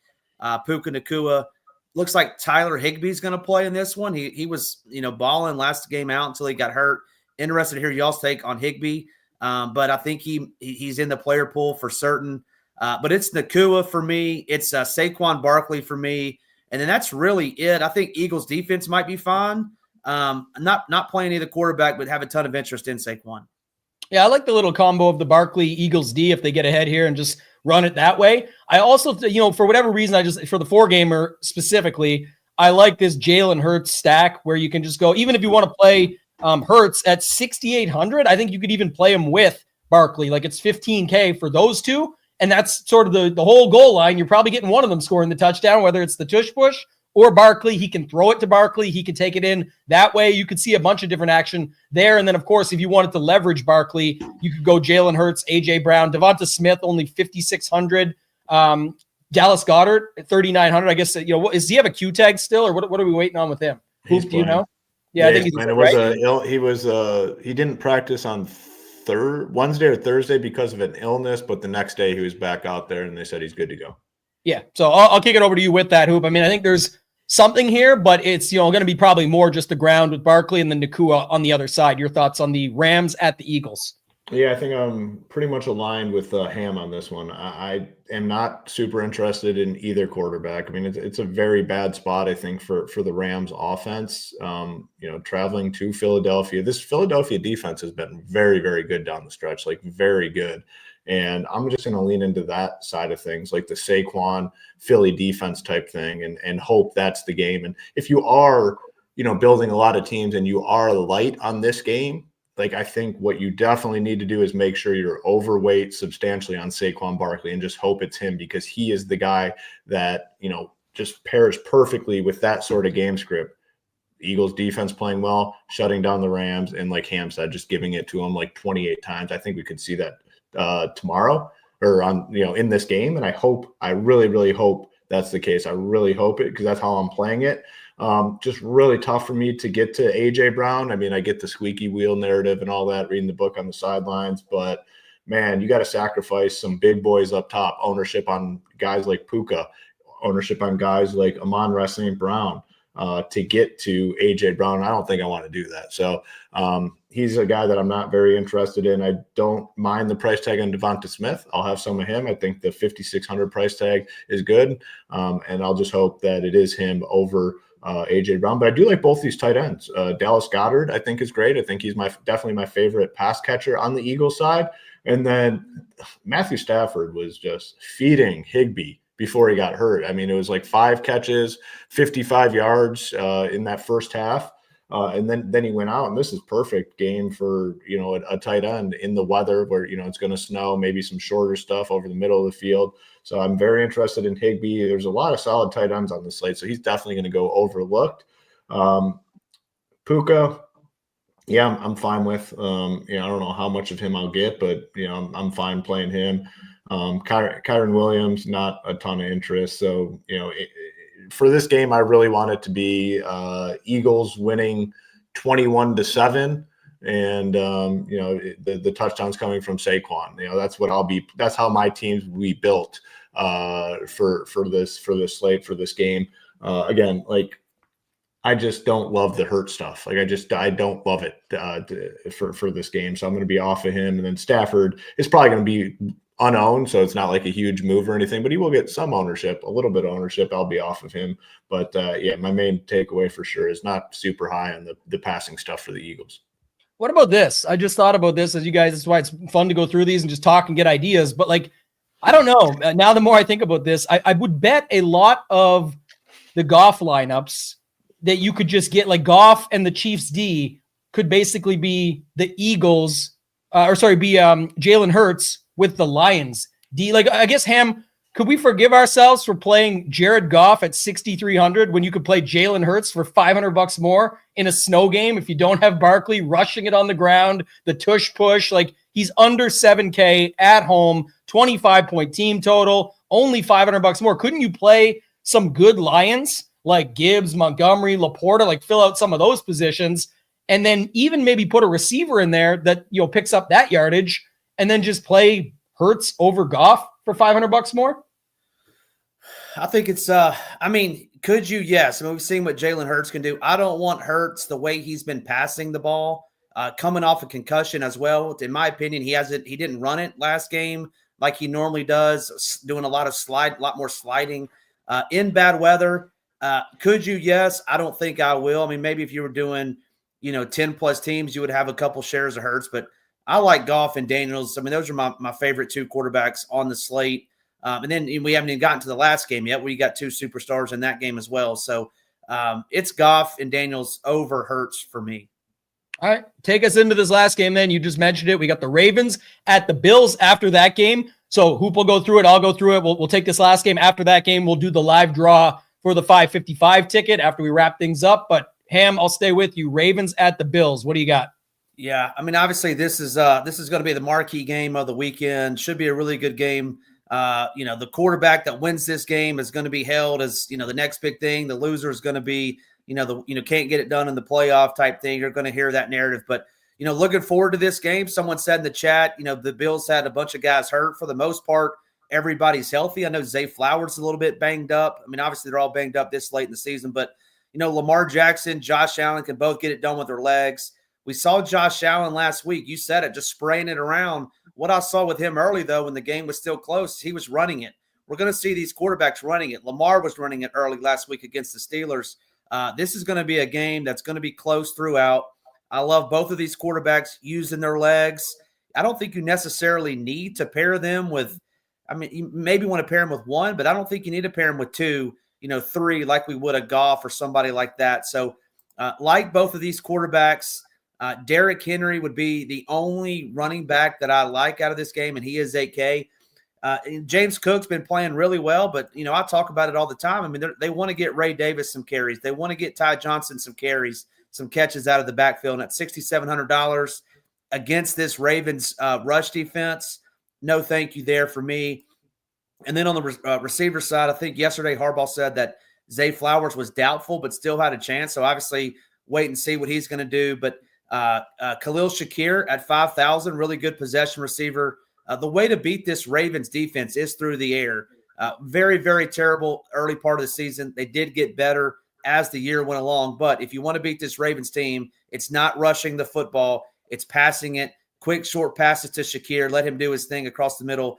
Puka Nacua. Looks like Tyler Higbee's going to play in this one. He was, balling last game out until he got hurt. Interested to hear y'all's take on Higbee. But I think he's in the player pool for certain. But it's Nacua for me. It's Saquon Barkley for me. And then that's really it. I think Eagles defense might be fine. Not playing either quarterback, but have a ton of interest in Saquon. Yeah, I like the little combo of the Barkley Eagles D if they get ahead here and just run it that way. I also, for whatever reason, for the 4-gamer specifically, I like this Jalen Hurts stack where you can just go, even if you want to play Hurts at 6,800, I think you could even play him with Barkley. Like it's 15K for those two. And that's sort of the whole goal line. You're probably getting one of them scoring the touchdown, whether it's the tush push or Barkley. He can throw it to Barkley. He can take it in that way. You could see a bunch of different action there. And then, of course, if you wanted to leverage Barkley, you could go Jalen Hurts, A.J. Brown, Devonta Smith, only 5,600. Dallas Goedert at 3,900. I guess, does he have a Q tag still, or what are we waiting on with him? Do you know? Yeah, I think he's playing. He didn't practice on Wednesday or Thursday because of an illness, but the next day he was back out there and they said he's good to go. Yeah. So I'll kick it over to you with that, Hoop. I mean, I think there's something here, but it's, going to be probably more just the ground with Barkley and then Nacua on the other side. Your thoughts on the Rams at the Eagles? Yeah, I think I'm pretty much aligned with Ham on this one. I am not super interested in either quarterback. I mean, it's a very bad spot, I think, for the Rams offense. Traveling to Philadelphia. This Philadelphia defense has been very, very good down the stretch, like very good. And I'm just going to lean into that side of things, like the Saquon Philly defense type thing, and hope that's the game. And if you are, building a lot of teams and you are light on this game, like I think what you definitely need to do is make sure you're overweight substantially on Saquon Barkley and just hope it's him, because he is the guy that, just pairs perfectly with that sort of game script. Eagles defense playing well, shutting down the Rams, and like Ham said, just giving it to him like 28 times. I think we could see that tomorrow or in this game. And I really, really hope that's the case. I really hope it, because that's how I'm playing it. Just really tough for me to get to A.J. Brown. I mean, I get the squeaky wheel narrative and all that, reading the book on the sidelines, but man, you got to sacrifice some big boys up top, ownership on guys like Puka, ownership on guys like Amon-Ra St. Brown. to get to A.J. Brown. I don't think I want to do that. So he's a guy that I'm not very interested in. I don't mind the price tag on Devonta Smith. I'll have some of him. I think the 5,600 price tag is good, and I'll just hope that it is him over A.J. Brown. But I do like both these tight ends. Dallas Goedert, I think, is great. I think he's definitely my favorite pass catcher on the Eagles side. And then Matthew Stafford was just feeding Higbee before he got hurt. I mean, it was like 5 catches, 55 yards in that first half. And then he went out, and this is perfect game for, a tight end in the weather where, it's going to snow, maybe some shorter stuff over the middle of the field. So I'm very interested in Higbee. There's a lot of solid tight ends on the slate, so he's definitely going to go overlooked. Puka, yeah, I'm fine with. I don't know how much of him I'll get, but, I'm fine playing him. Kyron Williams, not a ton of interest. So, for this game, I really want it to be Eagles winning 21-7, and the touchdowns coming from Saquon. That's how my teams will be built for this slate for this game. Again, I just don't love the hurt stuff. I don't love it for this game. So I'm going to be off of him, and then Stafford is probably going to be unowned, so it's not like a huge move or anything, but he will get some ownership, a little bit of ownership. I'll be off of him. But my main takeaway for sure is not super high on the passing stuff for the Eagles. What about this? I just thought about this as you guys, that's why it's fun to go through these and just talk and get ideas. But I don't know. Now, the more I think about this, I would bet a lot of the Goff lineups that you could just get, like Goff and the Chiefs D could basically be the Eagles, Jalen Hurts with the Lions D. I guess, Ham, could we forgive ourselves for playing Jared Goff at 6,300 when you could play Jalen Hurts for $500 more in a snow game if you don't have Barkley rushing it on the ground, the tush push? He's under 7K at home, 25-point team total, only $500 more. Couldn't you play some good Lions like Gibbs, Montgomery, Laporta, fill out some of those positions, and then even maybe put a receiver in there that picks up that yardage, and then just play Hurts over Goff for $500 more? I think it's, could you? Yes. We've seen what Jalen Hurts can do. I don't want Hurts the way he's been passing the ball, coming off a concussion as well. In my opinion, he didn't run it last game like he normally does, doing a lot more sliding in bad weather. Could you? Yes. I don't think I will. Maybe if you were doing, 10 plus teams, you would have a couple shares of Hurts, but I like Goff and Daniels. Those are my favorite 2 quarterbacks on the slate. And then we haven't even gotten to the last game yet. We got 2 superstars in that game as well. So it's Goff and Daniels over Hurts for me. All right. Take us into this last game then. You just mentioned it. We got the Ravens at the Bills after that game. So Hoop will go through it. I'll go through it. We'll take this last game. After that game, we'll do the live draw for the 555 ticket after we wrap things up. But Ham, I'll stay with you. Ravens at the Bills. What do you got? Yeah, obviously this is going to be the marquee game of the weekend. Should be a really good game. The quarterback that wins this game is going to be held as, the next big thing. The loser is going to be, can't get it done in the playoff type thing. You're going to hear that narrative. But, looking forward to this game. Someone said in the chat, the Bills had a bunch of guys hurt. For the most part, everybody's healthy. I know Zay Flowers is a little bit banged up. Obviously they're all banged up this late in the season. But, Lamar Jackson, Josh Allen can both get it done with their legs. We saw Josh Allen last week. You said it, just spraying it around. What I saw with him early, though, when the game was still close, he was running it. We're going to see these quarterbacks running it. Lamar was running it early last week against the Steelers. This is going to be a game that's going to be close throughout. I love both of these quarterbacks using their legs. I don't think you necessarily need to pair them with – you maybe want to pair them with one, but I don't think you need to pair them with 2, 3 like we would a Goff or somebody like that. So like both of these quarterbacks – Derrick Henry would be the only running back that I like out of this game, and he is 8K. James Cook's been playing really well, but, I talk about it all the time. They want to get Ray Davis some carries. They want to get Ty Johnson some carries, some catches out of the backfield. And at $6,700 against this Ravens rush defense, no thank you there for me. And then on the receiver side, I think yesterday Harbaugh said that Zay Flowers was doubtful but still had a chance. So obviously wait and see what he's going to do. But Khalil Shakir at 5,000, really good possession receiver. The way to beat this Ravens defense is through the air. Very, very terrible early part of the season. They did get better as the year went along. But if you want to beat this Ravens team, it's not rushing the football. It's passing it, quick, short passes to Shakir. Let him do his thing across the middle.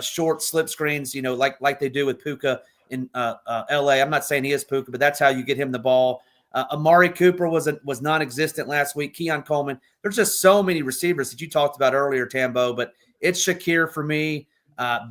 Short slip screens, like they do with Puka in L.A. I'm not saying he is Puka, but that's how you get him the ball. Amari Cooper was non-existent last week. Keon Coleman. There's just so many receivers that you talked about earlier, Tambo, but it's Shakir for me.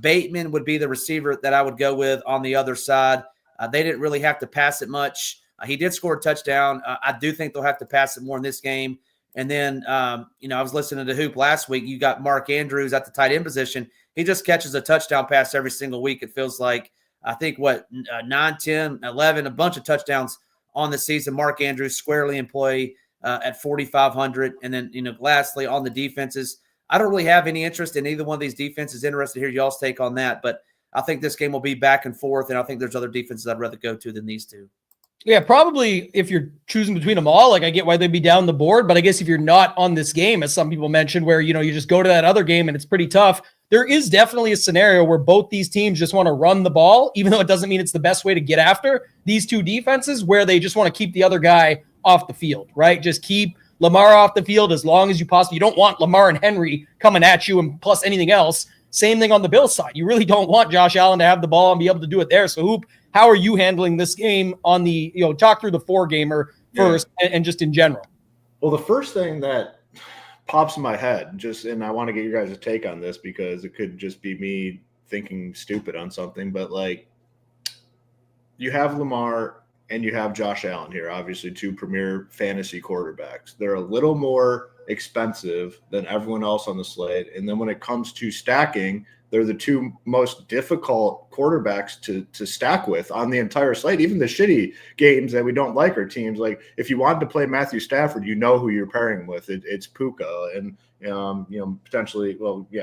Bateman would be the receiver that I would go with on the other side. They didn't really have to pass it much. He did score a touchdown. I do think they'll have to pass it more in this game. And then, I was listening to Hoop last week. You got Mark Andrews at the tight end position. He just catches a touchdown pass every single week. It feels like, I think, 9, 10, 11, a bunch of touchdowns on the season. Mark Andrews squarely in play at 4,500. And then, lastly, on the defenses, I don't really have any interest in either one of these defenses. Interested to hear y'all's take on that. But I think this game will be back and forth, and I think there's other defenses I'd rather go to than these two. Yeah, probably if you're choosing between them all, I get why they'd be down the board. But I guess if you're not on this game, as some people mentioned, where, you just go to that other game and it's pretty tough, there is definitely a scenario where both these teams just want to run the ball, even though it doesn't mean it's the best way to get after these two defenses, where they just want to keep the other guy off the field, right? Just keep Lamar off the field as long as you possibly. You don't want Lamar and Henry coming at you and plus anything else. Same thing on the Bills side. You really don't want Josh Allen to have the ball and be able to do it there. So, Hoop, how are you handling this game on the, talk through the 4-gamer first and just in general? Well, the first thing that pops in my head, and I want to get your guys' take on this because it could just be me thinking stupid on something, but you have Lamar and you have Josh Allen here, obviously two premier fantasy quarterbacks. They're a little more expensive than everyone else on the slate. And then when it comes to stacking, they're the two most difficult quarterbacks to stack with on the entire slate. Even the shitty games that we don't like are teams like, if you wanted to play Matthew Stafford, who you're pairing with. It's Puka and potentially,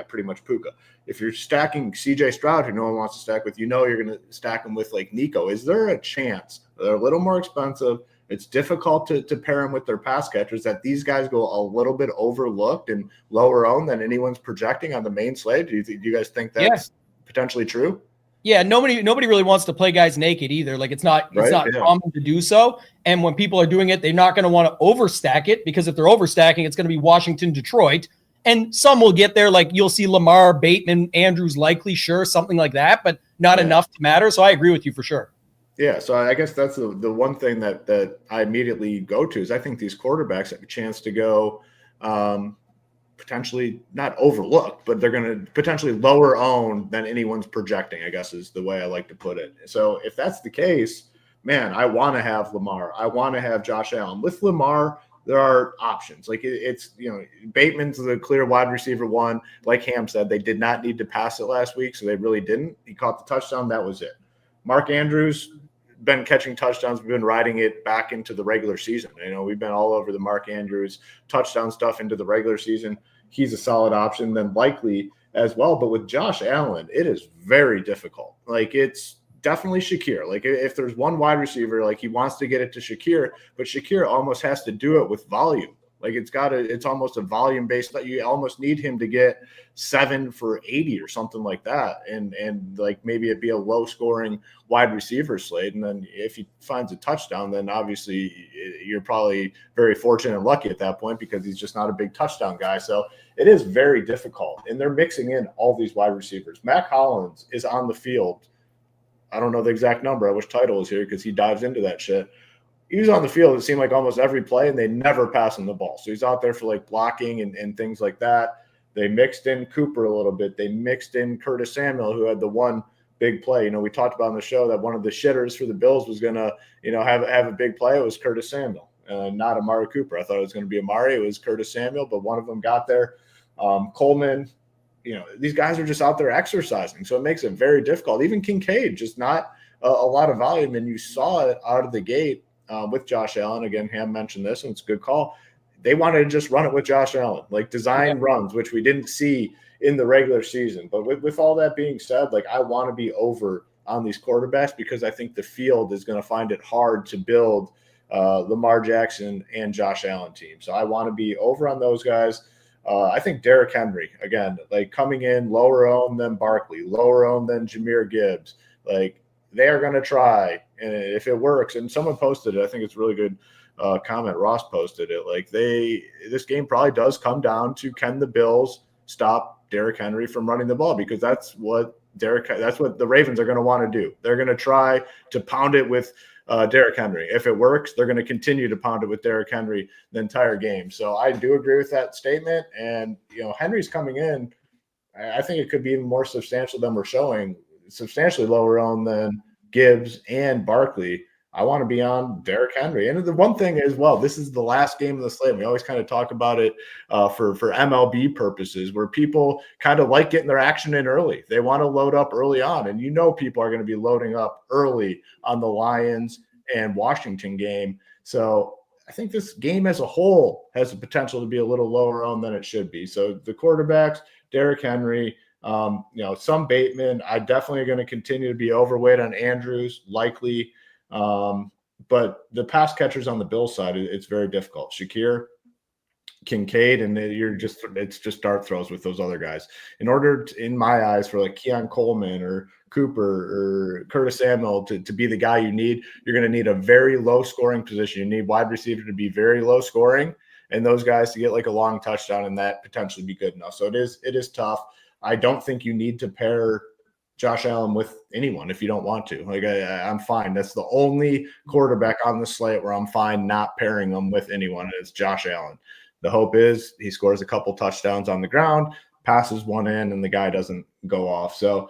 pretty much Puka. If you're stacking CJ Stroud, who no one wants to stack with, you're going to stack him with Nico. Is there a chance they're a little more expensive? It's difficult to pair them with their pass catchers, that these guys go a little bit overlooked and lower owned than anyone's projecting on the main slate. Do you guys think that's potentially true? Yeah, nobody really wants to play guys naked either. It's not common to do so. And when people are doing it, they're not going to want to overstack it, because if they're overstacking, it's going to be Washington, Detroit. And some will get there, you'll see Lamar, Bateman, Andrews likely, sure, something like that, but not enough to matter. So I agree with you for sure. Yeah, so I guess that's the one thing that I immediately go to is I think these quarterbacks have a chance to go potentially not overlooked, but they're going to potentially lower owned than anyone's projecting, I guess is the way I like to put it. So if that's the case, man, I want to have Lamar. I want to have Josh Allen. With Lamar, there are options. Bateman's the clear wide receiver one. Like Ham said, they did not need to pass it last week, so they really didn't. He caught the touchdown. That was it. Mark Andrews been catching touchdowns. We've been riding it back into the regular season. We've been all over the Mark Andrews touchdown stuff into the regular season. He's a solid option, then likely as well. But with Josh Allen, it is very difficult. It's definitely Shakir. If there's one wide receiver, he wants to get it to Shakir, but Shakir almost has to do it with volume. It's almost a volume based. You almost need him to get 7 for 80 or something like that. And maybe it'd be a low scoring wide receiver slate. And then if he finds a touchdown, then obviously you're probably very fortunate and lucky at that point, because he's just not a big touchdown guy. So it is very difficult. And they're mixing in all these wide receivers. Mac Hollins is on the field. I don't know the exact number. I wish Title was here because he dives into that shit. He was on the field, it seemed like almost every play, and they never pass him the ball. So he's out there for blocking and things like that. They mixed in Cooper a little bit. They mixed in Curtis Samuel, who had the one big play. We talked about on the show that one of the shitters for the Bills was going to, have a big play. It was Curtis Samuel, not Amari Cooper. I thought it was going to be Amari. It was Curtis Samuel, but one of them got there. Coleman, these guys are just out there exercising. So it makes it very difficult. Even Kincaid, just not a lot of volume. And you saw it out of the gate. With Josh Allen. Again, Ham mentioned this, and it's a good call. They wanted to just run it with Josh Allen, design runs, which we didn't see in the regular season. But with all that being said, I want to be over on these quarterbacks because I think the field is going to find it hard to build Lamar Jackson and Josh Allen team. So I want to be over on those guys. I think Derrick Henry, again, coming in lower owned than Barkley, lower owned than Jahmyr Gibbs, they are going to try. And if it works, and someone posted it, I think it's really good comment. Ross posted it. Like this game probably does come down to, can the Bills stop Derrick Henry from running the ball? Because that's what the Ravens are going to want to do. They're going to try to pound it with Derrick Henry. If it works, they're going to continue to pound it with Derrick Henry the entire game. So I do agree with that statement. And, Henry's coming in. I think it could be even more substantial than we're showing, substantially lower owned than Gibbs and Barkley. I want to be on Derrick Henry. And the one thing is, well, this is the last game of the slate. We always kind of talk about it for MLB purposes, where people kind of like getting their action in early. They want to load up early on. And people are going to be loading up early on the Lions and Washington game. So I think this game as a whole has the potential to be a little lower owned than it should be. So the quarterbacks, Derrick Henry, some Bateman. I definitely are going to continue to be overweight on Andrews, likely. But the pass catchers on the Bills side, it's very difficult. Shakir, Kincaid, and it's just dart throws with those other guys. In order to, in my eyes, for like Keon Coleman or Cooper or Curtis Samuel to be the guy you need, you're going to need a very low scoring position. You need wide receiver to be very low scoring, and those guys to get like a long touchdown, and that potentially be good enough. So it is tough. I don't think you need to pair Josh Allen with anyone if you don't want to. Like I'm fine. That's the only quarterback on the slate where I'm fine not pairing them with anyone. It's Josh Allen. The hope is he scores a couple touchdowns on the ground, passes one in, and the guy doesn't go off. So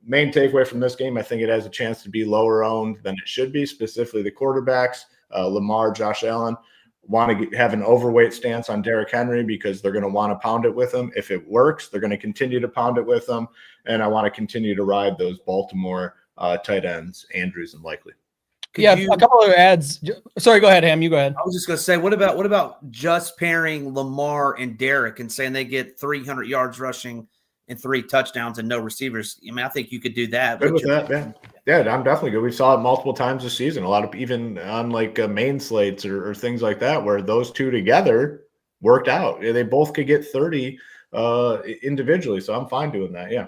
main takeaway from this game, I think it has a chance to be lower owned than it should be, specifically the quarterbacks, Lamar, Josh Allen. Want to have an overweight stance on Derrick Henry because they're going to want to pound it with him. If it works, they're going to continue to pound it with him. And I want to continue to ride those Baltimore tight ends, Andrews and Likely. A couple other ads. Sorry, go ahead, Ham. You go ahead. I was just going to say, what about just pairing Lamar and Derrick and saying they get 300 yards rushing and 3 touchdowns and no receivers? I mean, I think you could do that. Good with that, yeah. Yeah, I'm definitely good. We saw it multiple times this season. A lot of even on like main slates or things like that, where those two together worked out. They both could get 30 individually. So I'm fine doing that. Yeah.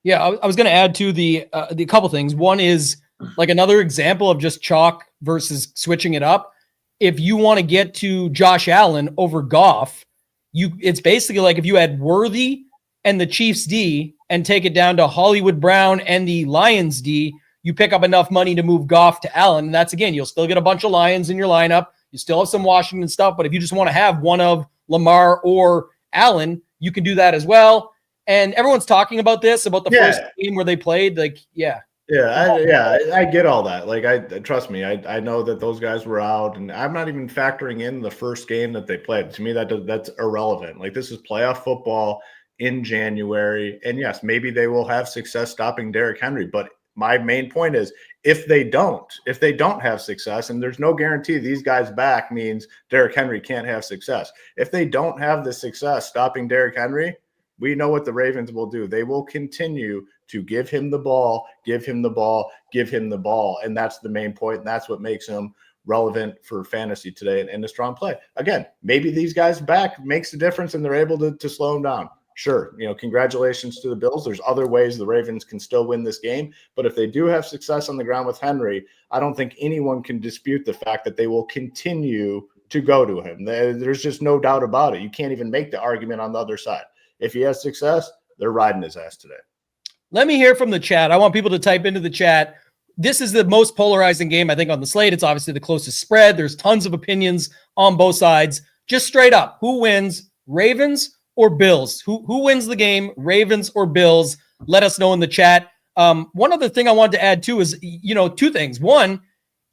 Yeah, I was going to add to the couple things. One is like another example of just chalk versus switching it up. If you want to get to Josh Allen over Goff, it's basically like if you had Worthy and the Chiefs D and take it down to Hollywood Brown and the Lions D, you pick up enough money to move Goff to Allen. And that's, again, you'll still get a bunch of Lions in your lineup. You still have some Washington stuff, but if you just want to have one of Lamar or Allen, you can do that as well. And everyone's talking about this, about the first game where they played. Like, I get all that. Like, trust me, I know that those guys were out, and I'm not even factoring in the first game that they played. To me, that's irrelevant. Like, this is playoff football in January, and yes, maybe they will have success stopping Derrick Henry, but my main point is if they don't have success, and there's no guarantee these guys back means Derrick Henry can't have success. If they don't have the success stopping Derrick Henry, we know what the Ravens will do. They will continue to give him the ball, give him the ball, give him the ball. And that's the main point. And that's what makes him relevant for fantasy today and a strong play. Again, maybe these guys back makes a difference and they're able to slow him down. Sure, congratulations to the Bills. There's other ways the Ravens can still win this game. But if they do have success on the ground with Henry, I don't think anyone can dispute the fact that they will continue to go to him. There's just no doubt about it. You can't even make the argument on the other side. If he has success, they're riding his ass today. Let me hear from the chat. I want people to type into the chat. This is the most polarizing game, I think, on the slate. It's obviously the closest spread. There's tons of opinions on both sides. Just straight up, who wins, Ravens or Bills? Who wins the game, Ravens or Bills? Let us know in the chat. One other thing I wanted to add too is, two things. One,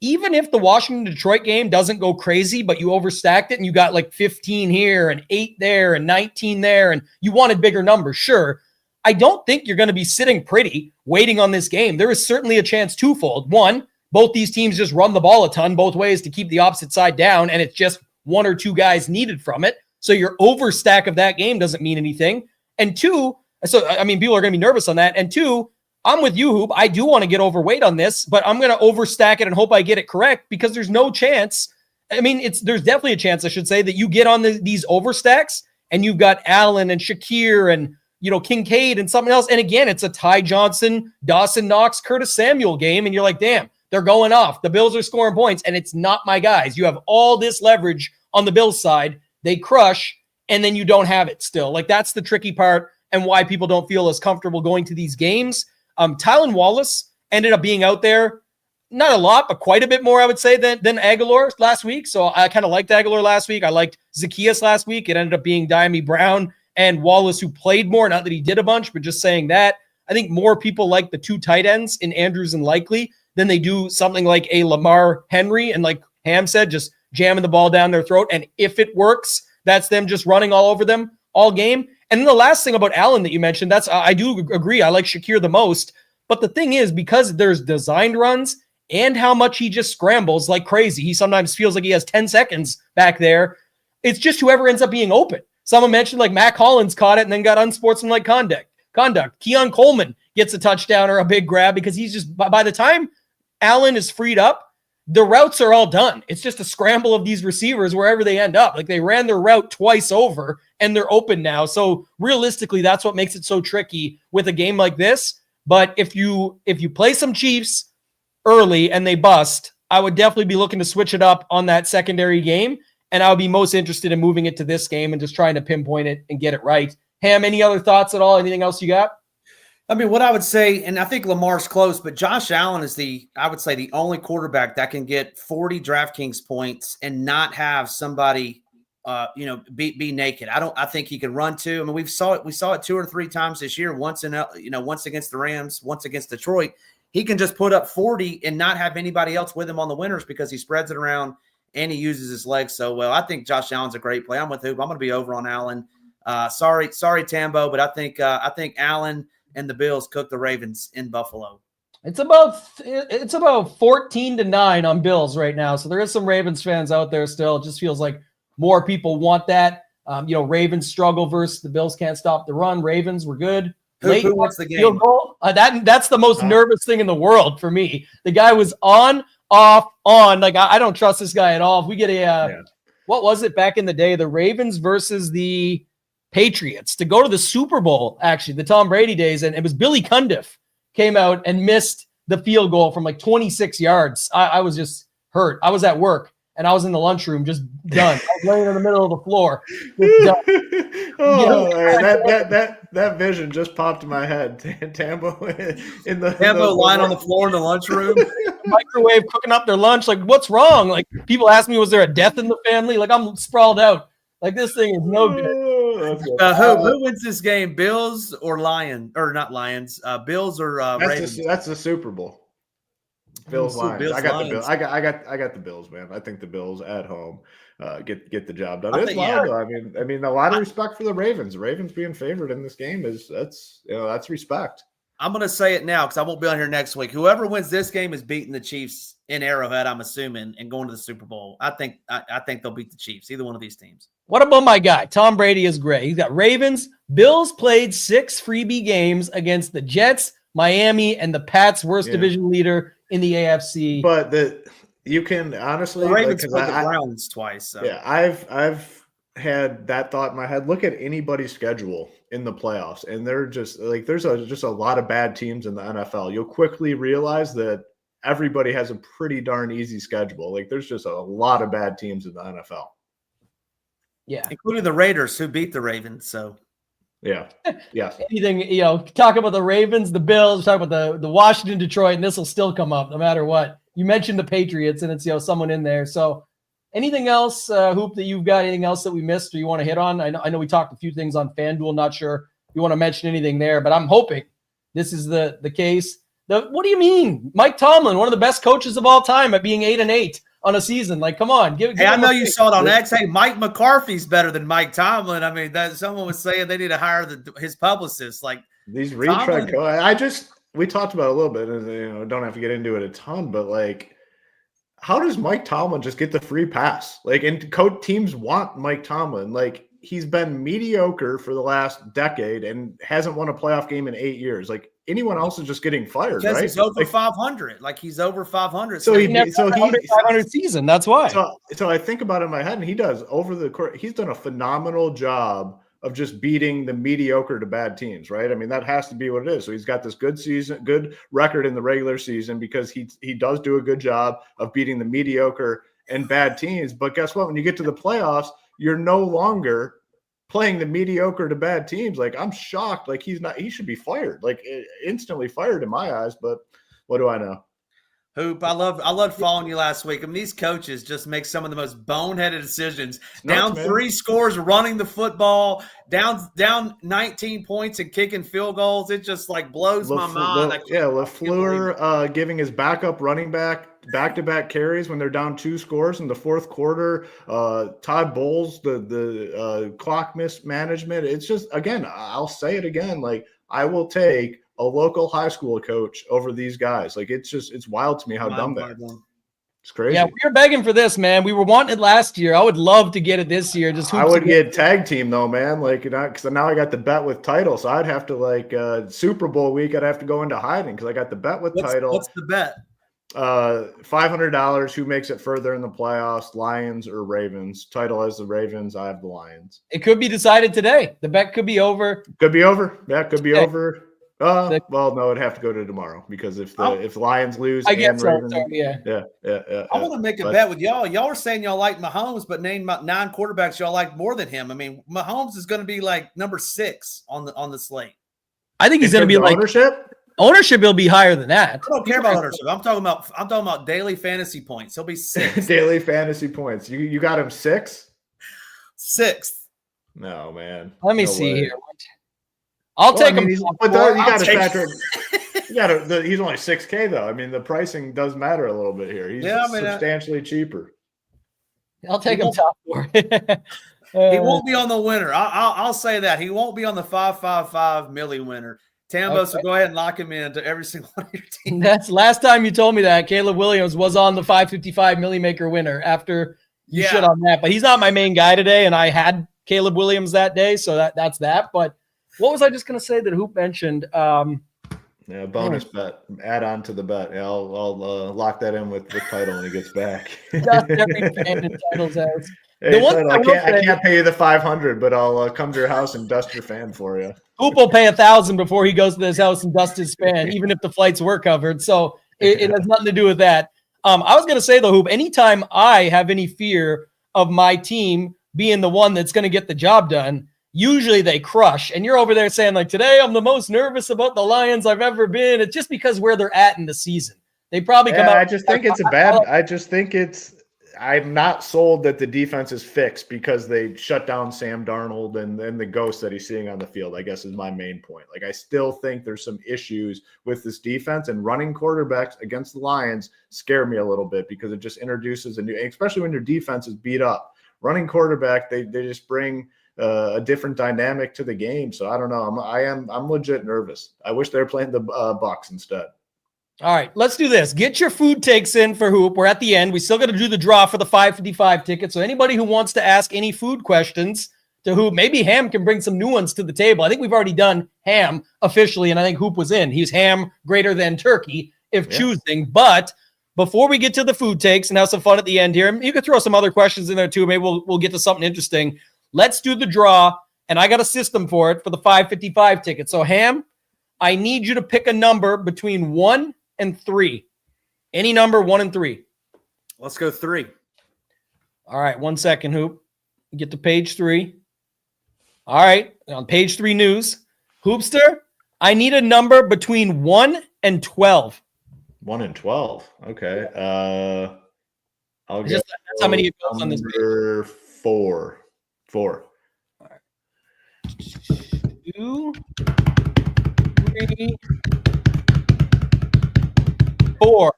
even if the Washington-Detroit game doesn't go crazy, but you overstacked it and you got like 15 here and 8 there and 19 there and you wanted bigger numbers, sure. I don't think you're going to be sitting pretty waiting on this game. There is certainly a chance twofold. One, both these teams just run the ball a ton both ways to keep the opposite side down, and it's just one or two guys needed from it. So your overstack of that game doesn't mean anything. And two, people are going to be nervous on that. And two, I'm with you, Hoop. I do want to get overweight on this, but I'm going to overstack it and hope I get it correct because there's no chance. There's definitely a chance, I should say, that you get on these overstacks and you've got Allen and Shakir and Kincaid and something else. And again, it's a Ty Johnson, Dawson Knox, Curtis Samuel game. And you're like, damn, they're going off. The Bills are scoring points and it's not my guys. You have all this leverage on the Bills side. They crush and then you don't have it still. Like that's the tricky part and why people don't feel as comfortable going to these games. Tylan Wallace ended up being out there. Not a lot, but quite a bit more, I would say, than Aguilar last week. So I kind of liked Aguilar last week. I liked Zacchaeus last week. It ended up being Diami Brown and Wallace, who played more. Not that he did a bunch, but just saying that. I think more people like the two tight ends in Andrews and Likely than they do something like a Lamar Henry. And like Ham said, just jamming the ball down their throat. And if it works, that's them just running all over them all game. And then the last thing about Allen that you mentioned, I do agree. I like Shakir the most. But the thing is, because there's designed runs, and how much he just scrambles like crazy. He sometimes feels like he has 10 seconds back there. It's just whoever ends up being open. Someone mentioned like Mac Hollins caught it and then got unsportsmanlike conduct. Keon Coleman gets a touchdown or a big grab because he's just, by the time Allen is freed up, the routes are all done. It's just a scramble of these receivers wherever they end up. Like they ran their route twice over and they're open now. So realistically, that's what makes it so tricky with a game like this. But if you play some Chiefs early and they bust, I would definitely be looking to switch it up on that secondary game. And I would be most interested in moving it to this game and just trying to pinpoint it and get it right. Ham, any other thoughts at all? Anything else you got? I mean, what I would say, and I think Lamar's close, but Josh Allen is I would say the only quarterback that can get 40 DraftKings points and not have somebody, be naked. I think he can run too. I mean, we saw it 2 or 3 times this year. Once against the Rams, once against Detroit. He can just put up 40 and not have anybody else with him on the winners because he spreads it around and he uses his legs so well. I think Josh Allen's a great play. I'm with Hoop. I'm going to be over on Allen. Sorry, Tambo, but I think Allen and the Bills cook the Ravens in Buffalo. It's about 14-9 on Bills right now. So there is some Ravens fans out there still. It just feels like more people want that. Ravens struggle versus the Bills can't stop the run. Ravens were good. Who wants the game? Field goal. That's the most nervous thing in the world for me. The guy was on, off, on. Like I don't trust this guy at all. If we get what was it back in the day? The Ravens versus the Patriots to go to the Super Bowl, actually, the Tom Brady days. And it was Billy Cundiff came out and missed the field goal from like 26 yards. I was just hurt. I was at work and I was in the lunchroom just done. I was laying in the middle of the floor. Just done. That vision just popped in my head. Tambo lying on the floor in the lunchroom, microwave cooking up their lunch. Like, what's wrong? Like, people ask me, was there a death in the family? Like, I'm sprawled out. Like, this thing is no good. Who wins this game? Bills or Lions? Or not Lions? Bills or Ravens? That's the Super Bowl. Bills Lions. I got the Bills. I got the Bills, man. I think the Bills at home get the job done. It's loud, though. I mean, a lot of respect for the Ravens. The Ravens being favored in this game that's respect. I'm going to say it now because I won't be on here next week. Whoever wins this game is beating the Chiefs in Arrowhead, I'm assuming, and going to the Super Bowl. I think they'll beat the Chiefs, either one of these teams. What about my guy? Tom Brady is great. He's got Ravens. Bills played 6 freebie games against the Jets, Miami, and the Pats, worst division leader in the AFC. But you can honestly, the Ravens played the Browns twice. So. Yeah, I've had that thought in my head. Look at anybody's schedule in the playoffs, and they're just like there's just a lot of bad teams in the NFL. You'll quickly realize that everybody has a pretty darn easy schedule. Like there's just a lot of bad teams in the NFL. Yeah, including the Raiders who beat the Ravens. So. Yeah. Anything, talk about the Ravens, the Bills, talk about the Washington, Detroit, and this will still come up no matter what. You mentioned the Patriots, and it's someone in there. So anything else, Hoop, that you've got? Anything else that we missed or you want to hit on? I know we talked a few things on FanDuel. Not sure if you want to mention anything there, but I'm hoping this is the case. What do you mean? Mike Tomlin, one of the best coaches of all time at being 8-8 on a season. Like, come on. Hey, I know you saw it on X. Hey, Mike McCarthy's better than Mike Tomlin. I mean, someone was saying they need to hire his publicist. Like these retread. We talked about it a little bit, and don't have to get into it a ton, but like, how does Mike Tomlin just get the free pass? Like, and teams want Mike Tomlin. Like, he's been mediocre for the last decade and hasn't won a playoff game in 8 years. Like, anyone else is just getting fired, because right? He's over 500. Like, he's over 500. So he's 500 season. That's why. So I think about it in my head, and he does over the court. He's done a phenomenal job of just beating the mediocre to bad teams, right? I mean, that has to be what it is. So he's got this good record in the regular season because he does do a good job of beating the mediocre and bad teams. But guess what? When you get to the playoffs, you're no longer playing the mediocre to bad teams. Like, I'm shocked. Like, he should be fired, like instantly fired in my eyes. But what do I know? Hoop, I loved following you last week. I mean, these coaches just make some of the most boneheaded decisions. Down 3 scores, running the football, down 19 points and kicking field goals. It just like blows my mind. LaFleur giving his backup running back back-to-back carries when they're down 2 scores in the fourth quarter. Todd Bowles, the clock mismanagement. It's just, again, I'll say it again. Like, I will take a local high school coach over these guys. Like, it's wild to me how dumb they are. It's crazy. Yeah, we were begging for this, man. We were wanting it last year. I would love to get it this year. I would get tag team though, man. Like, because now I got the bet with title, so I'd have to Super Bowl week. I'd have to go into hiding because I got the bet with title. What's the bet? $500. Who makes it further in the playoffs? Lions or Ravens? Title has the Ravens. I have the Lions. It could be decided today. The bet could be over. Could be over. Yeah, could be over. Well, no, it'd have to go to tomorrow because if Lions lose, I guess Ravens, so. Yeah. I want to make a bet with y'all. Y'all were saying y'all like Mahomes, but name 9 quarterbacks y'all like more than him. I mean, Mahomes is going to be like number 6 on the slate. I think he's going to be like ownership. Ownership will be higher than that. I don't care about ownership. I'm talking about daily fantasy points. He'll be 6th. Daily fantasy points. You got him 6th? 6th. No, man. Let me see here. I'll take him. You got to factor. He's only $6K though. I mean, the pricing does matter a little bit here. He's substantially cheaper. I'll take him top 4. He won't be on the winner. I'll say that he won't be on the 555 milli winner. Tambo, okay. So go ahead and lock him into every single one of your teams. That's last time you told me that. Caleb Williams was on the 555 milli maker winner after you shit on that. But he's not my main guy today, and I had Caleb Williams that day, so that's that. But what was I just going to say that Hoop mentioned? Bonus bet. Add on to the bet. Yeah, I'll lock that in with the title when he gets back. Dust every fan in title's house. Hey, I can't pay you the $500, but I'll come to your house and dust your fan for you. Hoop will pay $1,000 before he goes to his house and dust his fan, even if the flights were covered. So it has nothing to do with that. I was going to say though, Hoop, anytime I have any fear of my team being the one that's going to get the job done, usually they crush. And you're over there saying like, today I'm the most nervous about the Lions I've ever been. It's just because where they're at in the season. They probably come out. I'm not sold that the defense is fixed because they shut down Sam Darnold and the ghost that he's seeing on the field, I guess is my main point. Like, I still think there's some issues with this defense, and running quarterbacks against the Lions scare me a little bit because it just introduces especially when your defense is beat up. Running quarterback, they just bring a different dynamic to the game. So I don't know. I'm legit nervous. I wish they were playing the Bucs instead. All right, let's do this. Get your food takes in for Hoop. We're at the end. We still got to do the draw for the 555 ticket. So anybody who wants to ask any food questions to Hoop, maybe Ham can bring some new ones to the table. I think we've already done ham officially, and I think Hoop was in. He's ham greater than turkey if choosing. But before we get to the food takes and have some fun at the end here, you could throw some other questions in there too. Maybe we'll get to something interesting. Let's do the draw, and I got a system for it for the 555 ticket. So Ham, I need you to pick a number between 1 and 3. Any number 1 and 3. Let's go 3. All right, 1 second, Hoop. Get to page 3. All right, on page 3 news. Hoopster, I need a number between 1 and 12. 1 and 12. Okay. I'll get that's how many it goes on this page. 4. 4. All right. 2, 3, 4.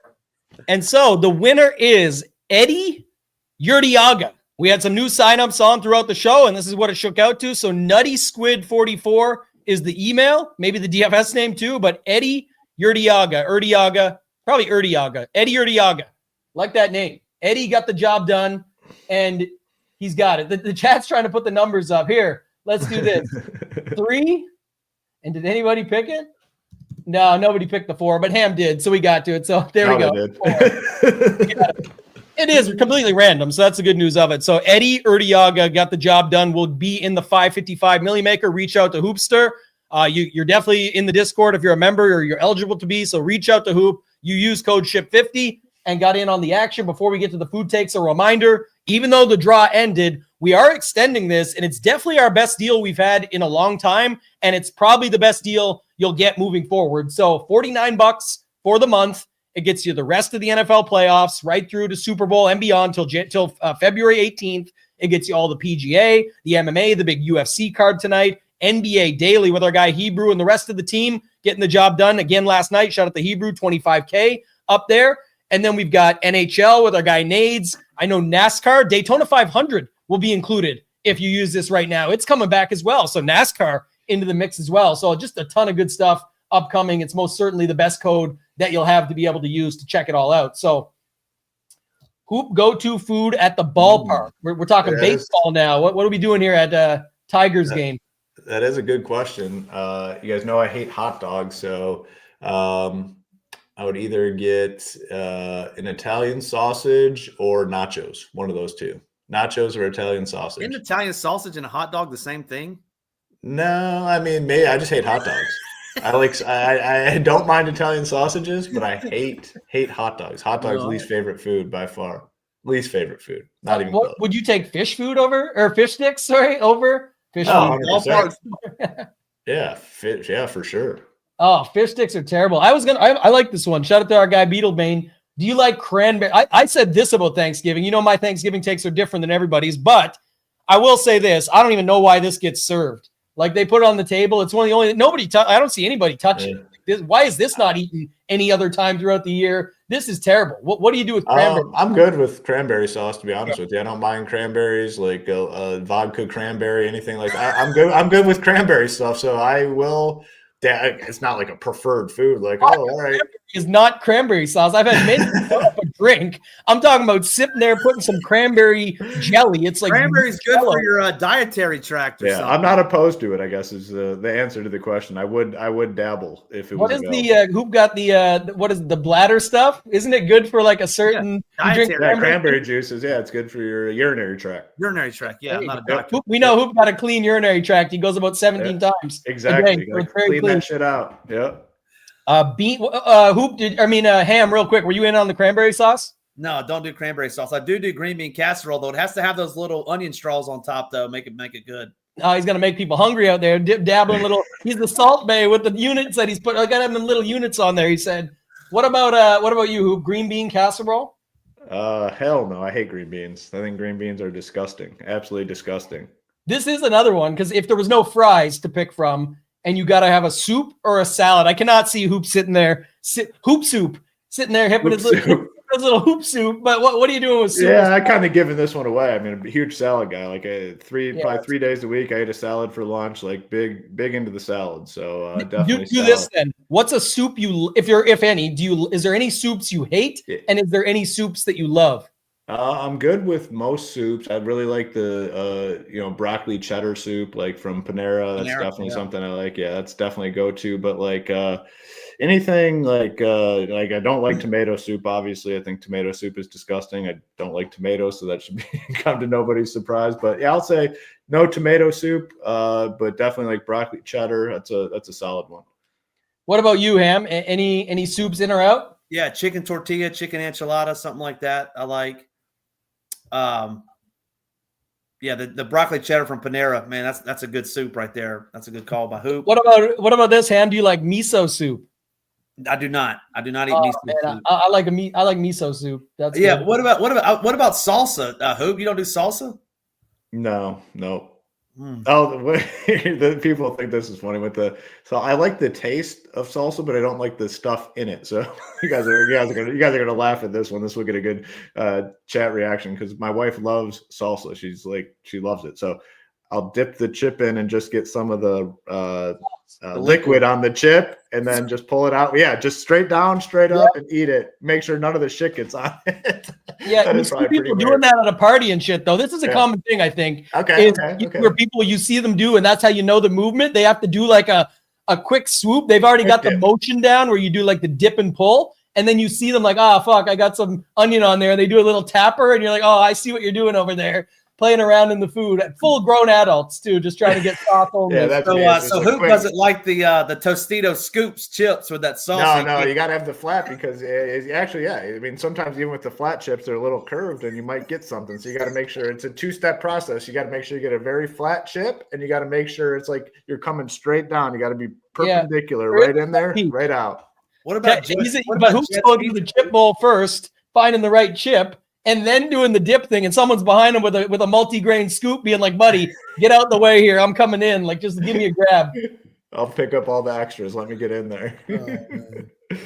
And so the winner is Eddie Urdiaga. We had some new signups on throughout the show, and this is what it shook out to. So Nutty Squid 44 is the email, maybe the DFS name too, but Eddie Urdiaga, probably Urdiaga. Eddie Urdiaga. Like that name. Eddie got the job done, and he's got it. The chat's trying to put the numbers up. Here, let's do this. 3. And did anybody pick it? No, nobody picked the 4, but Ham did, so we got to it. So there we go. It is completely random, so that's the good news of it. So Eddie Urdiaga got the job done. Will be in the 555 Milli Maker. Reach out to Hoopster. You're definitely in the Discord if you're a member or you're eligible to be. So reach out to Hoop. You use code SHIP50 and got in on the action. Before we get to the food takes, a reminder, even though the draw ended, we are extending this, and it's definitely our best deal we've had in a long time, and it's probably the best deal you'll get moving forward. So $49 for the month. It gets you the rest of the NFL playoffs right through to Super Bowl and beyond till February 18th. It gets you all the PGA, the MMA, the big UFC card tonight, NBA daily with our guy Hebrew and the rest of the team getting the job done. Again, last night, shout out to Hebrew, 25K up there. And then we've got NHL with our guy Nades. I know NASCAR, Daytona 500 will be included if you use this right now. It's coming back as well. So NASCAR into the mix as well. So just a ton of good stuff upcoming. It's most certainly the best code that you'll have to be able to use to check it all out. So Hoop go-to food at the ballpark. We're talking baseball now. What are we doing here at Tigers game? That is a good question. You guys know I hate hot dogs, so I would either get an Italian sausage or nachos. One of those two. Nachos or Italian sausage. Isn't Italian sausage and a hot dog the same thing? No, I mean, maybe I just hate hot dogs. I don't mind Italian sausages, but I hate hot dogs. Hot dogs, least favorite food by far. Least favorite food. Not even close. Would you take fish food over or fish sticks? Over fish food. Yeah, fish. Yeah, for sure. Oh, fish sticks are terrible. I like this one. Shout out to our guy Beetlebane. Do you like cranberry? I said this about Thanksgiving. You know, my Thanksgiving takes are different than everybody's, but I will say this. I don't even know why this gets served. Like they put it on the table. It's one of the only I don't see anybody touching it. Why is this not eaten any other time throughout the year? This is terrible. What do you do with cranberry? I'm good with cranberry sauce, to be honest with you. I don't mind cranberries, like vodka cranberry, anything like that. I'm good with cranberry stuff. So I will. It's not like a preferred food. Like, all right. Is not cranberry sauce. I've had many a drink. I'm talking about sitting there putting some cranberry jelly. It's like cranberry's good for your dietary tract. Or something. I'm not opposed to it. I guess is the answer to the question. I would dabble if it was. What is who got the what is the bladder stuff? Isn't it good for like a certain cranberry juices? Yeah, it's good for your urinary tract. Urinary tract. Yeah, I'm not a doctor. We know who's got a clean urinary tract. He goes about 17 times. Exactly. Clean that shit out. Yep. Ham, real quick. Were you in on the cranberry sauce? No, don't do cranberry sauce. I do green bean casserole though. It has to have those little onion straws on top though. Make it good. Oh, he's gonna make people hungry out there. Dabbling little. He's the Salt Bay with the units that he's put. I got him in little units on there. He said. What about you, Hoop? Green bean casserole? Hell no. I hate green beans. I think green beans are disgusting. Absolutely disgusting. This is another one because if there was no fries to pick from. And you got to have a soup or a salad. I cannot see Hoop sitting there, Hoop Soup, sitting there hipping his little Hoop Soup. But what are you doing with soup? Yeah, I kind of giving this one away. I mean, I'm a huge salad guy. Like probably 3 days a week, I ate a salad for lunch. Like big into the salad. So definitely do this then. What's a soup if any? Is there any soups you hate? Yeah. And is there any soups that you love? I'm good with most soups. I really like the broccoli cheddar soup, like from Panera. That's definitely something I like. Yeah, that's definitely a go-to. But like anything like I don't like tomato soup. Obviously, I think tomato soup is disgusting. I don't like tomatoes, so that should come to nobody's surprise. But yeah, I'll say no tomato soup. But definitely like broccoli cheddar. That's a solid one. What about you, Ham? Any soups in or out? Yeah, chicken tortilla, chicken enchilada, something like that. I like. The broccoli cheddar from Panera, man, that's a good soup right there. That's a good call by Hoop. What about this, Ham? Do you like miso soup? I do not eat miso soup. I like miso soup. That's good. Good. What about salsa? Hoop, you don't do salsa? No. Oh, the people think this is funny so I like the taste of salsa, but I don't like the stuff in it. So you guys are gonna laugh at this one. This will get a good chat reaction because my wife loves salsa. She loves it. So I'll dip the chip in and just get some of the liquid on the chip and then just pull it out. Yeah, just straight up and eat it. Make sure none of the shit gets on it. Yeah, you see people doing that at a party and shit, though. This is a common thing, I think. Okay. Where people you see them do, and that's how you know the movement. They have to do like a quick swoop. They've already got the motion down where you do like the dip and pull, And then you see them like, oh, fuck, I got some onion on there. And they do a little tapper. And you're like, oh, I see what you're doing over there. Playing around in the food. Full grown adults, too, just trying to get sauce only. Yeah, that's so who doesn't like the Tostito Scoops chips with that sauce? No, you got to have the flat because actually, yeah. I mean, sometimes even with the flat chips, they're a little curved and you might get something. So you got to make sure it's a two-step process. You got to make sure you get a very flat chip and you got to make sure it's like you're coming straight down. You got to be perpendicular right in there, right out. What about but who's going to the chip bowl first, finding the right chip, and then doing the dip thing, and someone's behind him with a multi-grain scoop being like, buddy, get out the way here. I'm coming in. Like, just give me a grab. I'll pick up all the extras. Let me get in there.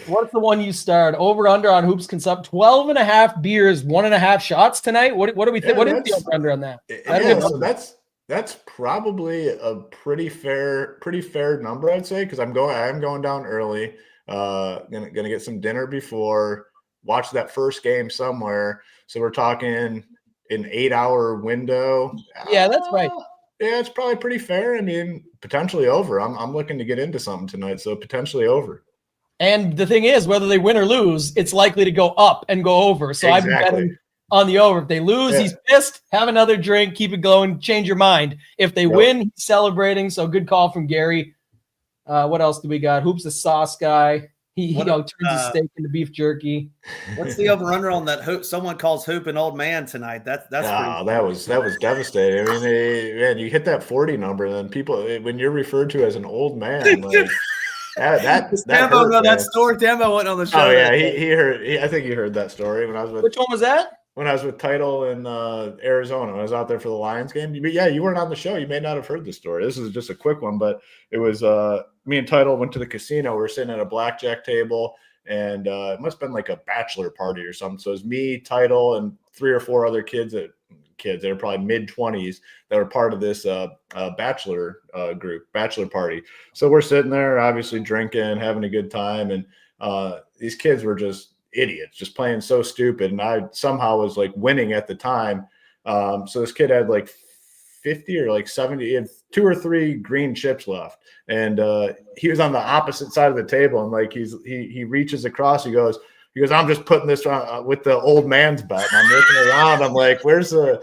What's the one you starred? Over under on Hoops Consupt, 12.5 beers, 1.5 shots tonight. What do we think? What is the over under on that? So that's probably a pretty fair number, I'd say, because I am going down early. Gonna get some dinner before, watch that first game somewhere. So we're talking an 8-hour window. Yeah, that's right. Yeah, it's probably pretty fair. I mean, potentially over. I'm looking to get into something tonight, so potentially over. And the thing is, whether they win or lose, it's likely to go up and go over. So exactly. I've been betting on the over. If they lose, he's pissed. Have another drink, keep it going, change your mind. If they win, he's celebrating. So good call from Gary. What else do we got? Hoops the sauce guy. He turns his steak into beef jerky. What's the over under on that? Someone calls Hoop an old man tonight. That was devastating. I mean, man, you hit that 40 number, then people, when you're referred to as an old man, like that Tambo hurt, know that story. Tambo went on the show. Oh yeah, he heard. I think he heard that story when I was with. Which one was that? When I was with Title in Arizona. I was out there for the Lions game. But yeah, you weren't on the show. You may not have heard the story. This is just a quick one, but it was me and Title went to the casino. We were sitting at a blackjack table, and it must have been like a bachelor party or something. So it was me, Title, and 3 or 4 other kids that are probably mid-20s that were part of this bachelor party. So we're sitting there, obviously drinking, having a good time, and these kids were just idiots, just playing so stupid. And I somehow was like winning at the time. So this kid had like 50 or like 70, he had 2 or 3 green chips left. And he was on the opposite side of the table. And like he reaches across, he goes, I'm just putting this on with the old man's bet. And I'm looking around. I'm like, where's the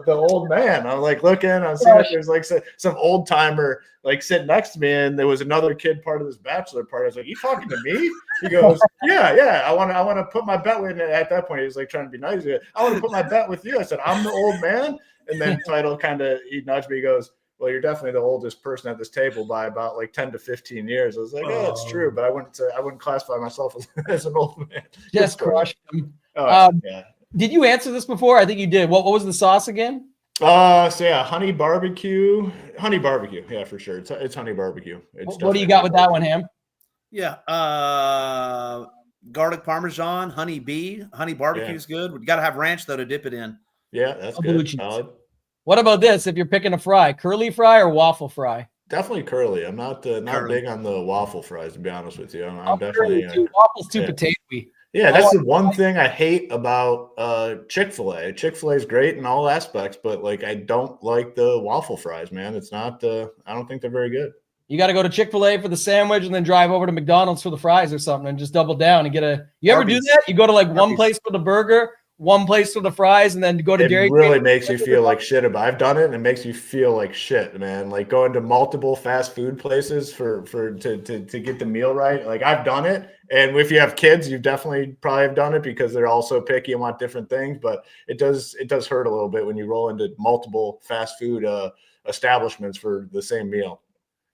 old man? I'm like looking. I'm seeing if there's like some old timer like sitting next to me. And there was another kid part of this bachelor party. I was like, you talking to me? He goes, yeah. I want to put my bet with. At that point, he was like trying to be nice. I want to put my bet with you. I said, I'm the old man. And then Title he nudged me. He goes, well, you're definitely the oldest person at this table by about like 10 to 15 years. I was like, yeah, that's true. But I wouldn't classify myself as an old man. Just crushed him. Yeah. Did you answer this before? I think you did. What was the sauce again? So yeah, honey barbecue. Yeah, for sure. It's honey barbecue. What do you got with that one, Ham? Yeah. Garlic Parmesan, honey bee, honey barbecue is good. We got to have ranch though to dip it in. Yeah, that's good. Solid. What about this? If you're picking a fry, curly fry or waffle fry? Definitely curly. I'm not big on the waffle fries, to be honest with you. I'm definitely waffles too potatoy. Yeah, that's the one thing I hate about Chick-fil-A. Chick-fil-A is great in all aspects, but like I don't like the waffle fries, man. It's not. I don't think they're very good. You got to go to Chick-fil-A for the sandwich and then drive over to McDonald's for the fries or something, and just double down and get a. You ever do that? You go to like one place for the burger, one place for the fries, and then go to Dairy Queen. It really makes you feel like shit about. I've done it, and it makes you feel like shit, man. Like going to multiple fast food places to get the meal right. Like I've done it, and if you have kids, you definitely probably have done it because they're all so picky and want different things. But it does hurt a little bit when you roll into multiple fast food establishments for the same meal.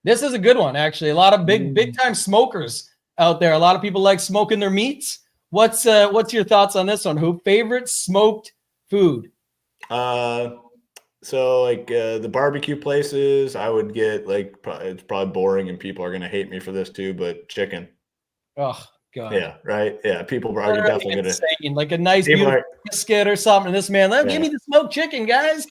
This is a good one, actually. A lot of big time smokers out there. A lot of people like smoking their meats. What's your thoughts on this one? Who favorite smoked food? So like the barbecue places, I would get like it's probably boring and people are gonna hate me for this too, but chicken. Oh God. Yeah, right. Yeah, people are definitely gonna like a nice biscuit or something. And this man, give me the smoked chicken, guys.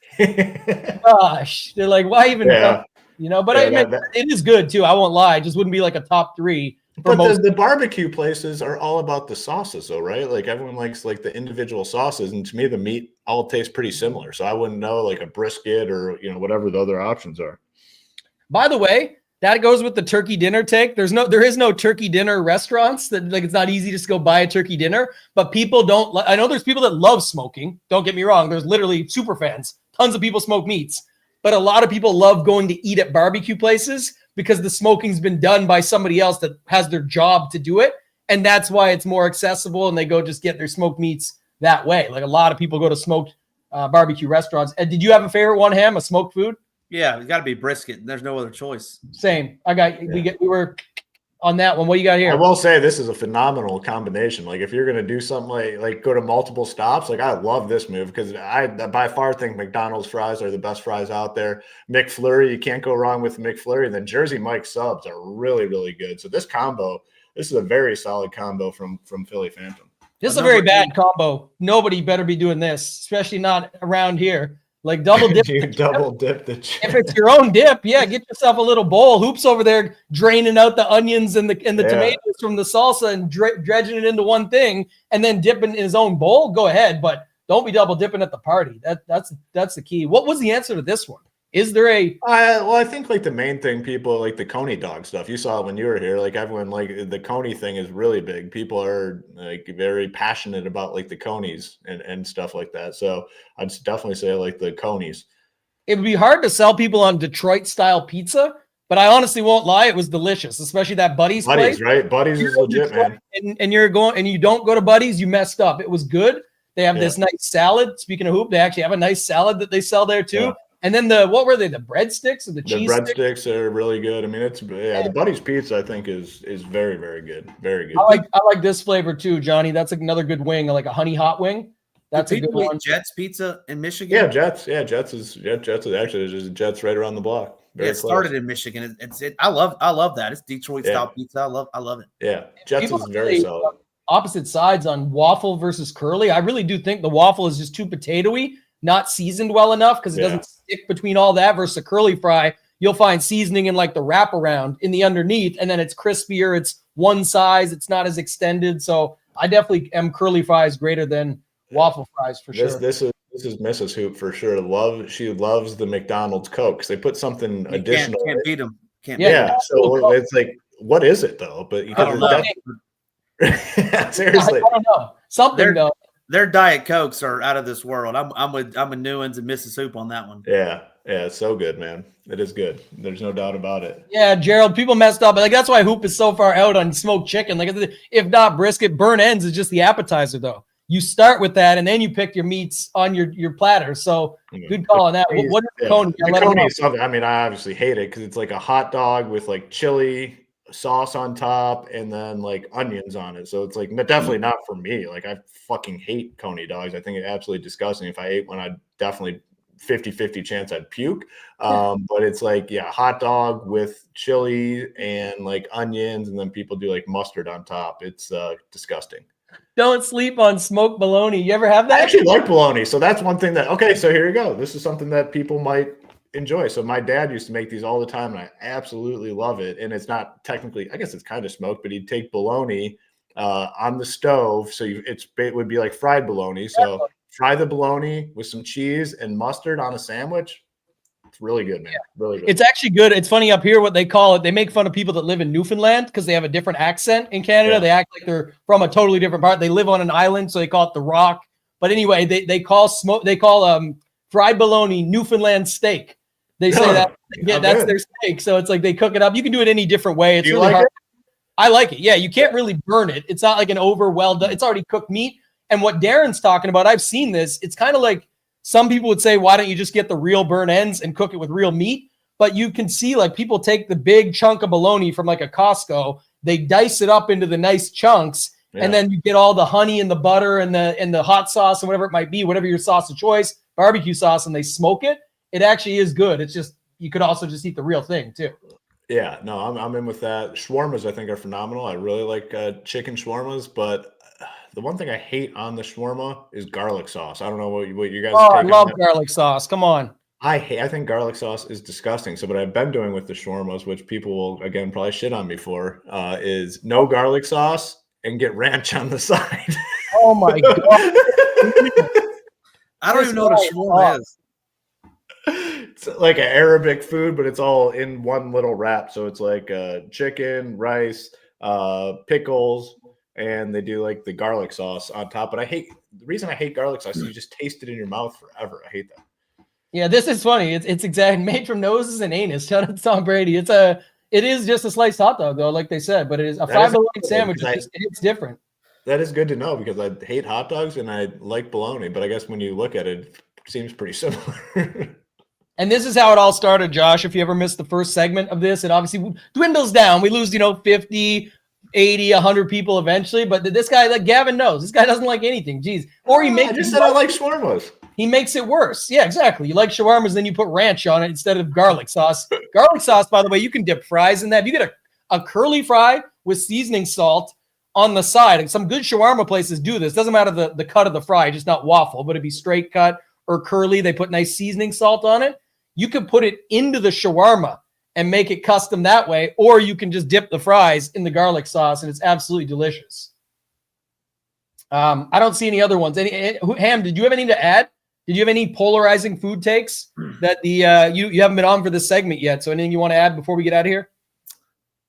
Gosh, they're like, why even? Yeah. But it is good too. I won't lie. It just wouldn't be like a top 3. But the barbecue places are all about the sauces, though, right? Like everyone likes like the individual sauces, and to me, the meat all tastes pretty similar. So I wouldn't know like a brisket or whatever the other options are. By the way, That goes with the turkey dinner take. There is no turkey dinner restaurants that like it's not easy just to go buy a turkey dinner, but people don't. I know there's people that love smoking. Don't get me wrong. There's literally super fans. Tons of people smoke meats, but a lot of people love going to eat at barbecue places because the smoking's been done by somebody else that has their job to do it, and that's why it's more accessible. And they go just get their smoked meats that way. Like a lot of people go to smoked barbecue restaurants. And did you have a favorite one, Ham? A smoked food? Yeah, it's got to be brisket. There's no other choice. Same. We were on that one. What you got here? I will say this is a phenomenal combination. Like if you're going to do something like go to multiple stops, like I love this move because I by far think McDonald's fries are the best fries out there. McFlurry, you can't go wrong with McFlurry. And then Jersey Mike subs are really, really good. So this is a very solid combo from Philly Phantom. This is a very bad combo. Nobody better be doing this, especially not around here. Like double dip. You double dip the chicken. If it's your own dip, yeah, get yourself a little bowl. Hoop's over there draining out the onions and the tomatoes from the salsa and dredging it into one thing, and then dipping in his own bowl. Go ahead, but don't be double dipping at the party. That's the key. What was the answer to this one? Is there a? Well, I think like the main thing, people like the Coney dog stuff. You saw it when you were here. Like everyone, like the Coney thing is really big. People are like very passionate about like the Conies and stuff like that. So I'd definitely say like the Conies. It would be hard to sell people on Detroit style pizza, but I honestly won't lie, it was delicious, especially that Buddy's place. Right? Buddy's is legit, man. And you're going and you don't go to Buddy's, you messed up. It was good. They have this nice salad. Speaking of hoop, they actually have a nice salad that they sell there too. Yeah. And then what were they? The breadsticks or the cheese? The breadsticks are really good. I mean, the Buddy's pizza I think is very, very good. Very good. I like this flavor too, Johnny. That's another good wing, like a honey hot wing. That's a good one. Jets Pizza in Michigan. Yeah, Jets. Yeah, Jets is actually there's Jets right around the block. It started in Michigan. I love that. It's Detroit style pizza. I love it. Yeah, Jets is very solid. Opposite sides on waffle versus curly. I really do think the waffle is just too potatoey, not seasoned well enough because it doesn't stick between all that versus a curly fry. You'll find seasoning in like the wraparound in the underneath, and then it's crispier. It's one size. It's not as extended. So I definitely am curly fries greater than waffle fries for sure. This is Mrs. Hoop for sure. She loves the McDonald's Coke because they put something additional. Can't beat them. So it's like, what is it though? But I don't know. Seriously, I don't know. Something though. Their Diet Cokes are out of this world. I'm with Newens and Mrs. Hoop on that one. Yeah, it's so good, man. It is good. There's no doubt about it. Yeah, Gerald, people messed up. Like that's why Hoop is so far out on smoked chicken. Like if not brisket, burn ends is just the appetizer though. You start with that, and then you pick your meats on your platter. So good call on that. What is the Coney? The Coney is something. I mean, I obviously hate it because it's like a hot dog with like chili sauce on top and then like onions on it. So it's like definitely not for me. Like I fucking hate Coney dogs. I think it's absolutely disgusting. If I ate one, I'd definitely 50-50 chance I'd puke. But it's like, hot dog with chili and like onions, and then people do like mustard on top. It's disgusting. Don't sleep on smoked bologna. You ever have that? I actually like bologna. So that's one thing so here you go. This is something that people might enjoy. So my dad used to make these all the time, and I absolutely love it. And it's not technically, I guess it's kind of smoked, but he'd take bologna on the stove. So it would be like fried bologna. So fry the bologna with some cheese and mustard on a sandwich. It's really good, man. Really good. It's actually good. It's funny up here what they call it. They make fun of people that live in Newfoundland because they have a different accent in Canada. Yeah. They act like they're from a totally different part. They live on an island, so they call it the Rock. But anyway, they call fried bologna Newfoundland steak. They say that that's their steak. So it's like they cook it up. You can do it any different way. It's really hard. I like it. Yeah, you can't really burn it. It's not like an over well done. It's already cooked meat. And what Darren's talking about, I've seen this. It's kind of like some people would say, why don't you just get the real burn ends and cook it with real meat? But you can see like people take the big chunk of bologna from like a Costco, they dice it up into the nice chunks, and then you get all the honey and the butter and the hot sauce and whatever it might be, whatever your sauce of choice, barbecue sauce, and they smoke it. It actually is good. It's just you could also just eat the real thing too. Yeah, no, I'm in with that. Shawarmas I think are phenomenal. I really like chicken shawarmas, but the one thing I hate on the shawarma is garlic sauce. I don't know what you guys. Oh, I love garlic sauce. Come on. I think garlic sauce is disgusting. So what I've been doing with the shawarmas, which people will again probably shit on me for, is no garlic sauce and get ranch on the side. Oh my god! I don't even know what a shawarma is. It's like an Arabic food, but it's all in one little wrap. So it's like chicken, rice, pickles, and they do like the garlic sauce on top. But the reason I hate garlic sauce is you just taste it in your mouth forever. I hate that. Yeah, this is funny. It's exactly made from noses and anus. Shout out to Tom Brady. It is just a sliced hot dog though, like they said, but it is a $5 sandwich. It's different. That is good to know because I hate hot dogs and I like bologna, but I guess when you look at it, it seems pretty similar. And this is how it all started, Josh. If you ever missed the first segment of this, it obviously dwindles down. We lose, 50, 80, 100 people eventually. But this guy, like Gavin knows, this guy doesn't like anything. Jeez. Or he makes. I just said I like shawarmas. He makes it worse. Yeah, exactly. You like shawarmas, then you put ranch on it instead of garlic sauce. Garlic sauce, by the way, you can dip fries in that. If you get a curly fry with seasoning salt on the side, and some good shawarma places do this. Doesn't matter the cut of the fry, just not waffle, but it'd be straight cut or curly. They put nice seasoning salt on it. You can put it into the shawarma and make it custom that way, or you can just dip the fries in the garlic sauce, and it's absolutely delicious. I don't see any other ones. Ham, did you have anything to add? Did you have any polarizing food takes that you haven't been on for this segment yet? So anything you want to add before we get out of here?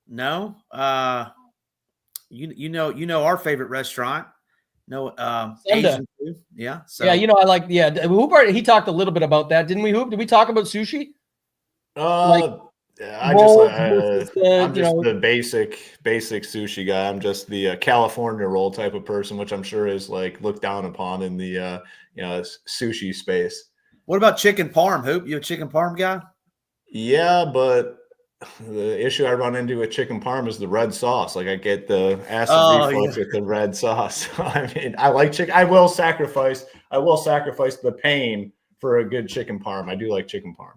No. You know our favorite restaurant. No, Asian food. Yeah. So. Yeah, I like. Yeah, Hoop. He talked a little bit about that, didn't we? Hoop? Did we talk about sushi? I'm just the basic sushi guy. I'm just the California roll type of person, which I'm sure is like looked down upon in the sushi space. What about chicken parm, Hoop? You a chicken parm guy? Yeah, but the issue I run into with chicken parm is the red sauce. Like I get the acid reflux with the red sauce. I mean, I like chicken. I will sacrifice the pain for a good chicken parm. I do like chicken parm.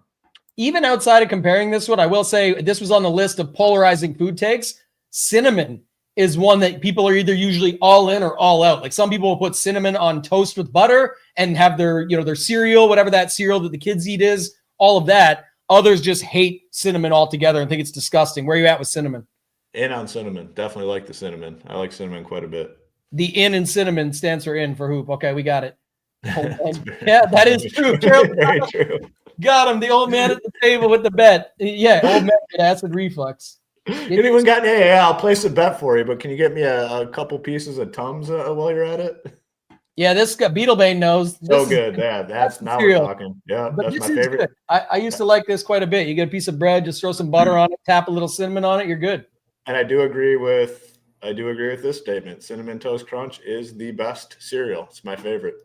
Even outside of comparing this one, I will say this was on the list of polarizing food takes. Cinnamon is one that people are either usually all in or all out. Like some people will put cinnamon on toast with butter and have their cereal, whatever that cereal that the kids eat is, all of that. Others just hate cinnamon altogether and think it's disgusting. Where are you at with cinnamon? In on cinnamon. Definitely like the cinnamon. I like cinnamon quite a bit. The in cinnamon stands for in for Hoop. Okay, we got it. Yeah, that is true. Very true. Got him. The old man at the table with the bet. Yeah, old man with acid reflux. Anyone got? Hey, I'll place a bet for you, but can you get me a couple pieces of Tums while you're at it? Yeah, this guy Beetlebane knows. So good. Yeah, that's now we're talking. Yeah, but that's my favorite. I used to like this quite a bit. You get a piece of bread, just throw some butter on it, tap a little cinnamon on it, you're good. And I do agree with this statement. Cinnamon Toast Crunch is the best cereal. It's my favorite.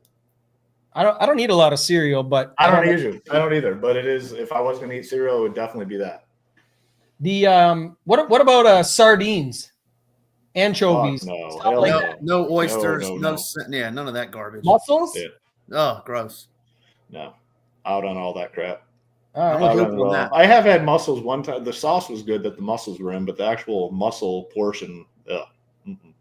I don't eat a lot of cereal, but I don't either. But it is. If I was going to eat cereal, it would definitely be that. The what about sardines? Anchovies. No oysters. No, none of that garbage. Mussels? Yeah. Oh, gross. No, out on all that crap. I have had mussels one time. The sauce was good that the mussels were in, but the actual mussel portion,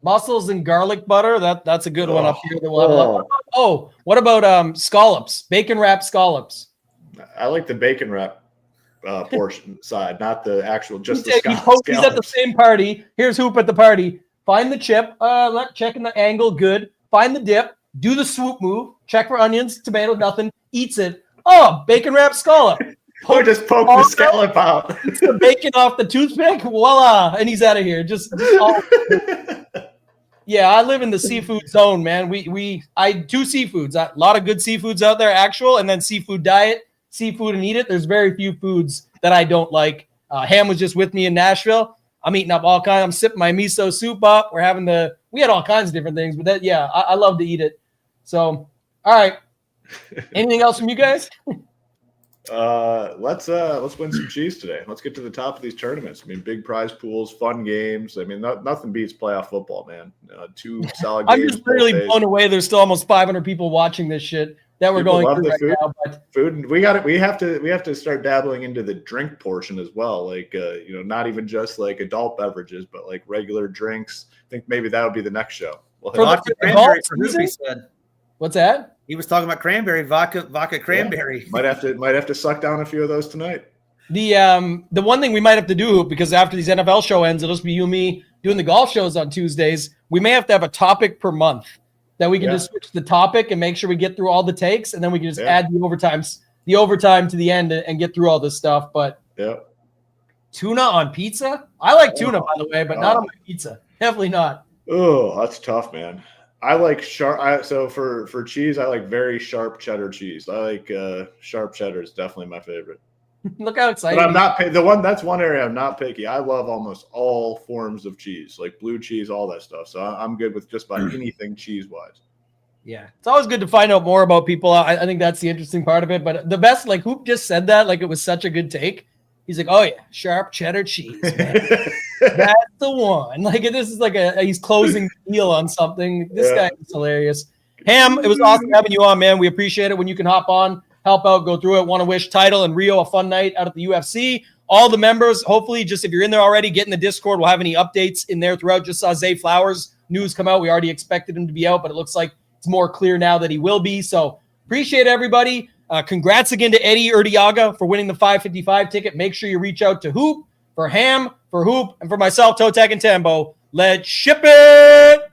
mussels and garlic butter. That's a good one up here. That we'll have. What about scallops? Bacon wrapped scallops. I like the bacon wrap portion side, not the actual. Just the scallops. He's at the same party. Here's Hoop at the party. Find the chip. Checking the angle. Good. Find the dip. Do the swoop move. Check for onions, tomato, nothing. Eats it. Oh, bacon wrapped scallop. Or just poke the scallop out. It's the bacon off the toothpick. Voila. And he's out of here. Yeah, I live in the seafood zone, man. I two seafoods. A lot of good seafoods out there, actual, and then seafood diet, seafood and eat it. There's very few foods that I don't like. Ham was just with me in Nashville. I'm eating up all kinds. I'm sipping my miso soup up. We had all kinds of different things, but I love to eat it. So, all right. Anything else from you guys? Let's win some cheese today. Let's get to the top of these tournaments. I mean, big prize pools, fun games. I mean, nothing beats playoff football, man. Two solid games. I'm just really blown away. There's still almost 500 people watching this shit that we're going through right now. But food, we have to start dabbling into the drink portion as well. Like, not even just like adult beverages, but like regular drinks. I think maybe that would be the next show. What's that? He was talking about cranberry vodka cranberry. Yeah. Might have to suck down a few of those tonight. The one thing we might have to do, because after these NFL show ends, it'll just be you and me doing the golf shows on Tuesdays. We may have to have a topic per month that we can just switch the topic and make sure we get through all the takes, and then we can just add the overtime the overtime to the end and get through all this stuff. But yeah. Tuna on pizza? I like tuna, by the way, but not on my pizza. Definitely not. Oh, that's tough, man. I like sharp. So for cheese, I like very sharp cheddar cheese. I like sharp cheddar is definitely my favorite. Look how excited! But I'm not that's one area I'm not picky. I love almost all forms of cheese, like blue cheese, all that stuff. So I'm good with just about anything cheese wise. Yeah, it's always good to find out more about people. I think that's the interesting part of it. But the best, like Hoop just said that, like it was such a good take. He's like, oh yeah, sharp cheddar cheese, man. That's the one. Like this is like he's closing the deal on something. This guy is hilarious. Ham, it was awesome having you on, man. We appreciate it when you can hop on, help out, go through it. Want to wish Title and Rio a fun night out at the UFC. All the members, hopefully, just if you're in there already, get in the Discord. We'll have any updates in there throughout. Just saw Zay Flowers news come out. We already expected him to be out, but it looks like it's more clear now that he will be. So appreciate everybody. Congrats again to Eddie Urdiaga for winning the 555 ticket. Make sure you reach out to Hoop, for Ham, for Hoop, and for myself, ToeTagginTambo. Let's ship it!